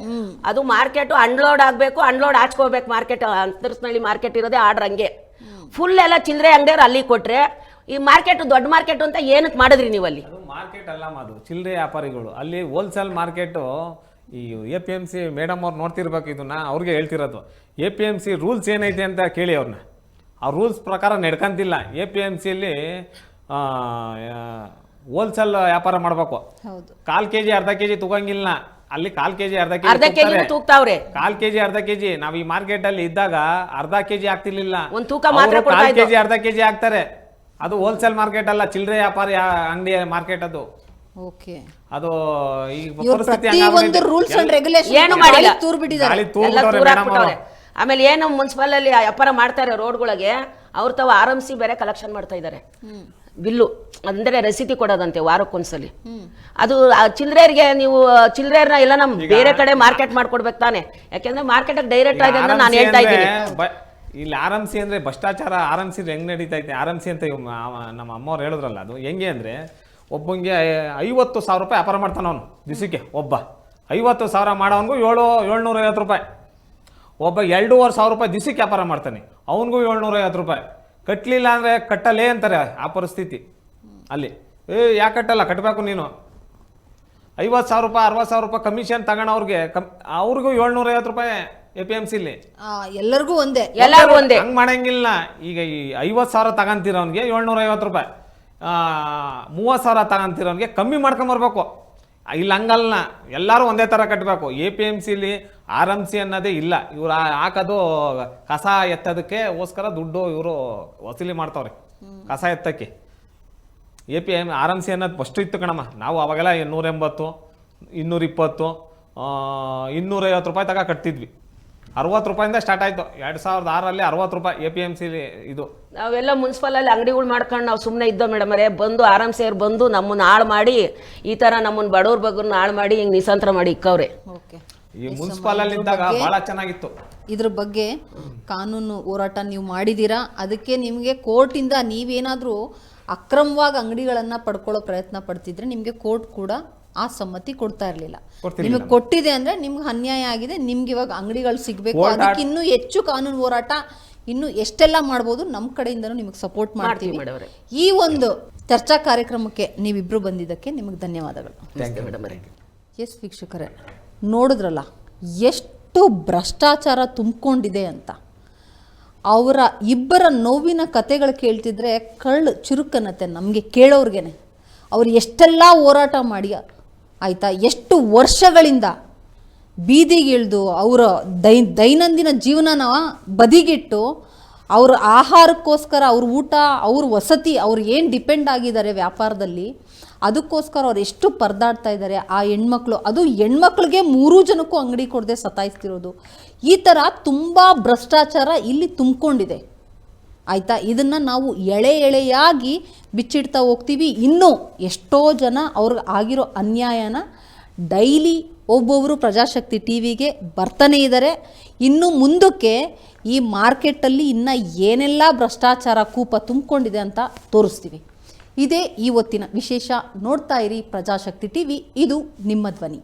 ಅದು ಮಾರ್ಕೆಟ್ ಅನ್ಲೋಡ್ ಆಗ್ಬೇಕು, ಅನ್ಲೋಡ್ ಹಾಚ್ಕೋಬೇಕು. ಮಾರ್ಕೆಟ್ ಅಂತರ್ಸ್ನಲ್ಲಿ ಮಾರ್ಕೆಟ್ ಇರೋದೇ ಆರ್ಡರ್ ಹಂಗೆ. ಫುಲ್ ಎಲ್ಲ ಚಿಲ್ಲರೆ ಅಂಗಡಿಯವ್ರು ಅಲ್ಲಿ ಕೊಟ್ರೆ ಈ ಮಾರ್ಕೆಟ್ ದೊಡ್ಡ ಮಾರ್ಕೆಟ್ ಅಂತ ಏನಕ್ಕೆ ಮಾಡಿದ್ರಿ ನೀವು ಅಲ್ಲಿ? ಅದು ಮಾರ್ಕೆಟ್ ಅಲ್ಲ ಅದು ಚಿಲ್ಲರೆ ವ್ಯಾಪಾರಿಗಳು. ಅಲ್ಲಿ ಹೋಲ್ಸೇಲ್ ಮಾರ್ಕೆಟು ಈ APMC ಮೇಡಮ್ ಅವ್ರು ನೋಡ್ತಿರ್ಬೇಕು ಇದನ್ನ, ಅವ್ರಿಗೆ ಹೇಳ್ತಿರೋದು. APMC ರೂಲ್ಸ್ ಏನೈತೆ ಅಂತ ಕೇಳಿ ಅವ್ರನ್ನ. ಆ ರೂಲ್ಸ್ ಪ್ರಕಾರ ನಡ್ಕಂತಿಲ್ಲ. APMCಯಲ್ಲಿ ಹೋಲ್ಸೇಲ್ ವ್ಯಾಪಾರ ಮಾಡಬೇಕು. ಹೌದು. 1/4 kg ಅರ್ಧ kg ತಗೊಂಗಿಲ್ಲ. ಅಲ್ಲಿ 1/4 kg ಅರ್ಧ ಅರ್ಧ kg ಕೆಜಿ ತೂಗ್ತಾವ್ರೆ. 1/4 kg ಅರ್ಧ kg. ನಾವು ಈ ಮಾರ್ಕೆಟ್ ಅಲ್ಲಿ ಇದ್ದಾಗ ಅರ್ಧ kg ಆಗ್ತಿರ್ಲಿಲ್ಲ. ಒಂದ್ ತೂಕ ಮಾತ್ರ 1/4 kg ಅರ್ಧ kg ಹಾಕ್ತಾರೆ. ಅದು ಹೋಲ್ಸೇಲ್ ಮಾರ್ಕೆಟ್ ಅಲ್ಲ, ಚಿಲ್ಲರೆ ವ್ಯಾಪಾರಿ ಅಂಗಡಿ ಮಾರ್ಕೆಟ್ ಅದು. ಓಕೆ. ಅದು ಈಗ ಇವ್ರು ಪರಿಸ್ಥಿತಿ ಪ್ರತಿಯೊಂದು ರೂಲ್ಸ್ ಅಂಡ್ ರೆಗ್ಯುಲೇಷನ್ ಏನು ಮಾಡಿಲ್ಲ. ತೂರ್ ಬಿಟ್ಟಿದ್ದಾರೆ. ಎಲ್ಲ ತೂರಾಕ್ಬಿಟ್ಟವ್ರೆ. ಆಮೇಲೆ ಏನು ಮುನ್ಸಿಪಲ್ ಅಲ್ಲಿ ವ್ಯಾಪಾರ ಮಾಡ್ತಾರೆ ರೋಡ್ಗಳಿಗೆ, ಅವ್ರ ತಾವ RMC ಬೇರೆ ಕಲೆಕ್ಷನ್ ಮಾಡ್ತಾ ಇದ್ದಾರೆ. ಬಿಲ್ಲು ಅಂದ್ರೆ ರಸೀದಿ ಕೊಡೋದಂತೆ ವಾರಕ್ಕೊಂದ್ಸಲಿ. ಅದು ಚಿಲ್ಲರೆಯರಿಗೆ ನೀವು ಚಿಲ್ಲರೆಯರ್ನ ಎಲ್ಲ ನಮ್ ಬೇರೆ ಕಡೆ ಮಾರ್ಕೆಟ್ ಮಾಡ್ಕೊಡ್ಬೇಕು ತಾನೆ, ಯಾಕೆಂದ್ರೆ ಮಾರ್ಕೆಟ್ ಡೈರೆಕ್ಟ್ ಆಗಿ ಅಂತ ನಾನು ಹೇಳ್ತಾ ಇದ್ದೀನಿ. ಇಲ್ಲಿ RMC ಅಂದ್ರೆ ಭ್ರಷ್ಟಾಚಾರ. RMC ಹೆಂಗ್ ನಡೀತಾ ಐತೆ? RMC ಅಂತ ನಮ್ಮ ಅಮ್ಮವ್ರು ಹೇಳಿದ್ರಲ್ಲ, ಅದು ಹೆಂಗೆ ಅಂದ್ರೆ ಒಬ್ಬಂಗೆ 50,000 ರೂಪಾಯಿ ವ್ಯಾಪಾರ ಮಾಡ್ತಾನ ಅವನು ದಿವಸಕ್ಕೆ. ಒಬ್ಬ 50,000 ಮಾಡೋವನ್ಗೂ 750 ರೂಪಾಯಿ. ಒಬ್ಬ 2,500 ರೂಪಾಯಿ ದಿವಸಕ್ಕೆ ವ್ಯಾಪಾರ ಮಾಡ್ತಾನೆ, ಅವನಿಗೂ 750 ರೂಪಾಯಿ. ಕಟ್ಟಲಿಲ್ಲ ಅಂದರೆ ಕಟ್ಟಲೇ ಅಂತಾರೆ. ಆ ಪರಿಸ್ಥಿತಿ ಅಲ್ಲಿ. ಯಾಕೆ ಕಟ್ಟಲ್ಲ? ಕಟ್ಟಬೇಕು ನೀನು. 50,000 ರೂಪಾಯಿ 60,000 ರೂಪಾಯಿ ಕಮಿಷನ್ ತಗೊಂಡವ್ರಿಗೆ ಅವ್ರಿಗೂ 750 ರೂಪಾಯಿ APMCಲಿ. ಎಲ್ಲರಿಗೂ ಒಂದೇ, ಎಲ್ಲರಿಗೂ ಒಂದೇ. ಹಂಗೆ ಮಾಡಂಗಿಲ್ಲ. ಈಗ ಈ 50,000 ತಗೊಂತಿರೋನ್ಗೆ 750 ರೂಪಾಯಿ, 30,000 ತಗೊಂತಿರೋನ್ಗೆ ಕಮ್ಮಿ ಮಾಡ್ಕೊಂಬರ್ಬೇಕು. ಇಲ್ಲಿ ಹಂಗಲ್ಲ, ಎಲ್ಲರೂ ಒಂದೇ ಥರ ಕಟ್ಟಬೇಕು. APMCಲಿ RMC ಅನ್ನೋದೇ ಇಲ್ಲ. ಇವ್ರು ಹಾಕೋದು ಕಸ ಎತ್ತೋದಕ್ಕೋಸ್ಕರ ದುಡ್ಡು ಇವರು ವಸೂಲಿ ಮಾಡ್ತಾವ್ರೆ. ಕಸ ಎತ್ತಕ್ಕೆ RMC ಅನ್ನೋದು ಫಸ್ಟ್ ಇತ್ತು ಕಣಮ್ಮ. ನಾವು ಅವಾಗೆಲ್ಲ 180, 220, 250 ರೂಪಾಯಿ ತಗ ಕಟ್ತಿದ್ವಿ. 60 ರೂಪಾಯಿಂದ ಸ್ಟಾರ್ಟ್ ಆಯಿತು. 2006ರಲ್ಲಿ 60 ರೂಪಾಯಿ APMCಲಿ ಇದು. ನಾವೆಲ್ಲ ಮುನ್ಸಿಪಲ್ ಅಲ್ಲಿ ಅಂಗಡಿಗಳು ಮಾಡ್ಕೊಂಡು ನಾವು ಸುಮ್ಮನೆ ಇದ್ದೋ ಮೇಡಮ್ ಅವರೇ. ಬಂದು RMC ಅವ್ರು ಬಂದು ನಮ್ಮನ್ನ ಹಾಳು ಮಾಡಿ, ಈ ತರ ನಮ್ಮನ್ನ ಬಡವ್ರ ಬಗ್ಗನ್ನ ಹಾಳು ಮಾಡಿ ಹಿಂಗ್ ನಿಸಂತ್ರ ಮಾಡಿ ಇಕ್ಕವ್ರೆ. ಓಕೆ. ಈ ಮುನ್ಸಿಪಲ್ ಅಲ್ಲಿ ಇದ್ದಾಗ ಬಹಳ ಚೆನ್ನಾಗಿತ್ತು. ಇದ್ರ ಬಗ್ಗೆ ಕಾನೂನು ಹೋರಾಟ ನೀವು ಮಾಡಿದ್ದೀರಾ. ಅದಕ್ಕೆ ನಿಮಗೆ ಕೋರ್ಟಿಂದ ನೀವೇನಾದರೂ ಅಕ್ರಮವಾಗಿ ಅಂಗಡಿಗಳನ್ನು ಪಡ್ಕೊಳ್ಳೋ ಪ್ರಯತ್ನ ಪಡ್ತಿದ್ರೆ ನಿಮಗೆ ಕೋರ್ಟ್ ಕೂಡ ಆ ಸಮ್ಮತಿ ಕೊಡ್ತಾ ಇರಲಿಲ್ಲ. ನಿಮಗೆ ಕೊಟ್ಟಿದೆ ಅಂದ್ರೆ ನಿಮ್ಗೆ ಅನ್ಯಾಯ ಆಗಿದೆ. ನಿಮ್ಗೆ ಇವಾಗ ಅಂಗಡಿಗಳು ಸಿಗಬೇಕು. ಅದಕ್ಕೆ ಇನ್ನೂ ಹೆಚ್ಚು ಕಾನೂನು ಹೋರಾಟ ಇನ್ನು ಎಷ್ಟೆಲ್ಲ ಮಾಡ್ಬೋದು ನಮ್ಮ ಕಡೆಯಿಂದನೂ ನಿಮಗೆ ಸಪೋರ್ಟ್ ಮಾಡ್ತೀವಿ. ಈ ಒಂದು ಚರ್ಚಾ ಕಾರ್ಯಕ್ರಮಕ್ಕೆ ನೀವಿಬ್ರು ಬಂದಿದ್ದಕ್ಕೆ ನಿಮಗೆ ಧನ್ಯವಾದಗಳು. ಎಸ್ ವೀಕ್ಷಕರೇ, ನೋಡಿದ್ರಲ್ಲ ಎಷ್ಟು ಭ್ರಷ್ಟಾಚಾರ ತುಂಬಿಕೊಂಡಿದೆ ಅಂತ. ಅವರ ಇಬ್ಬರ ನೋವಿನ ಕತೆಗಳು ಕೇಳ್ತಿದ್ರೆ ಕಳ್ಳು ಚುರುಕನ್ನತ್ತೆ ನಮಗೆ ಕೇಳೋರ್ಗೇನೆ. ಅವ್ರು ಎಷ್ಟೆಲ್ಲ ಹೋರಾಟ ಮಾಡಿ ಆಯಿತಾ, ಎಷ್ಟು ವರ್ಷಗಳಿಂದ ಬೀದಿಗಿಳಿದು ಅವರ ದೈನಂದಿನ ಜೀವನನ ಬದಿಗಿಟ್ಟು ಅವ್ರ ಆಹಾರಕ್ಕೋಸ್ಕರ, ಅವ್ರ ಊಟ, ಅವ್ರ ವಸತಿ, ಅವ್ರು ಏನು ಡಿಪೆಂಡ್ ಆಗಿದ್ದಾರೆ ವ್ಯಾಪಾರದಲ್ಲಿ, ಅದಕ್ಕೋಸ್ಕರ ಅವ್ರು ಎಷ್ಟು ಪರದಾಡ್ತಾ ಇದ್ದಾರೆ ಆ ಹೆಣ್ಮಕ್ಳು. ಅದು ಹೆಣ್ಮಕ್ಳಿಗೆ 3 ಜನಕ್ಕೂ ಅಂಗಡಿ ಕೊಡದೆ ಸತಾಯಿಸ್ತಿರೋದು. ಈ ಥರ ತುಂಬ ಭ್ರಷ್ಟಾಚಾರ ಇಲ್ಲಿ ತುಂಬಿಕೊಂಡಿದೆ ಆಯಿತಾ. ಇದನ್ನು ನಾವು ಎಳೆಯಾಗಿ ಬಿಚ್ಚಿಡ್ತಾ ಹೋಗ್ತೀವಿ. ಇನ್ನೂ ಎಷ್ಟೋ ಜನ ಅವ್ರಿಗೆ ಆಗಿರೋ ಅನ್ಯಾಯನ ಡೈಲಿ ಒಬ್ಬೊಬ್ಬರು ಪ್ರಜಾಶಕ್ತಿ ಟಿವಿಗೆ ಬರ್ತಾನೆ ಇದ್ದಾರೆ. ಇನ್ನು ಮುಂದಕ್ಕೆ ಈ ಮಾರ್ಕೆಟಲ್ಲಿ ಇನ್ನು ಏನೆಲ್ಲ ಭ್ರಷ್ಟಾಚಾರ ಕೂಪ ತುಂಬಿಕೊಂಡಿದೆ ಅಂತ ತೋರಿಸ್ತೀವಿ. ಇದೇ ಇವತ್ತಿನ ವಿಶೇಷ. ನೋಡ್ತಾ ಇರಿ ಪ್ರಜಾಶಕ್ತಿ ಟಿವಿ, ಇದು ನಿಮ್ಮ ಧ್ವನಿ.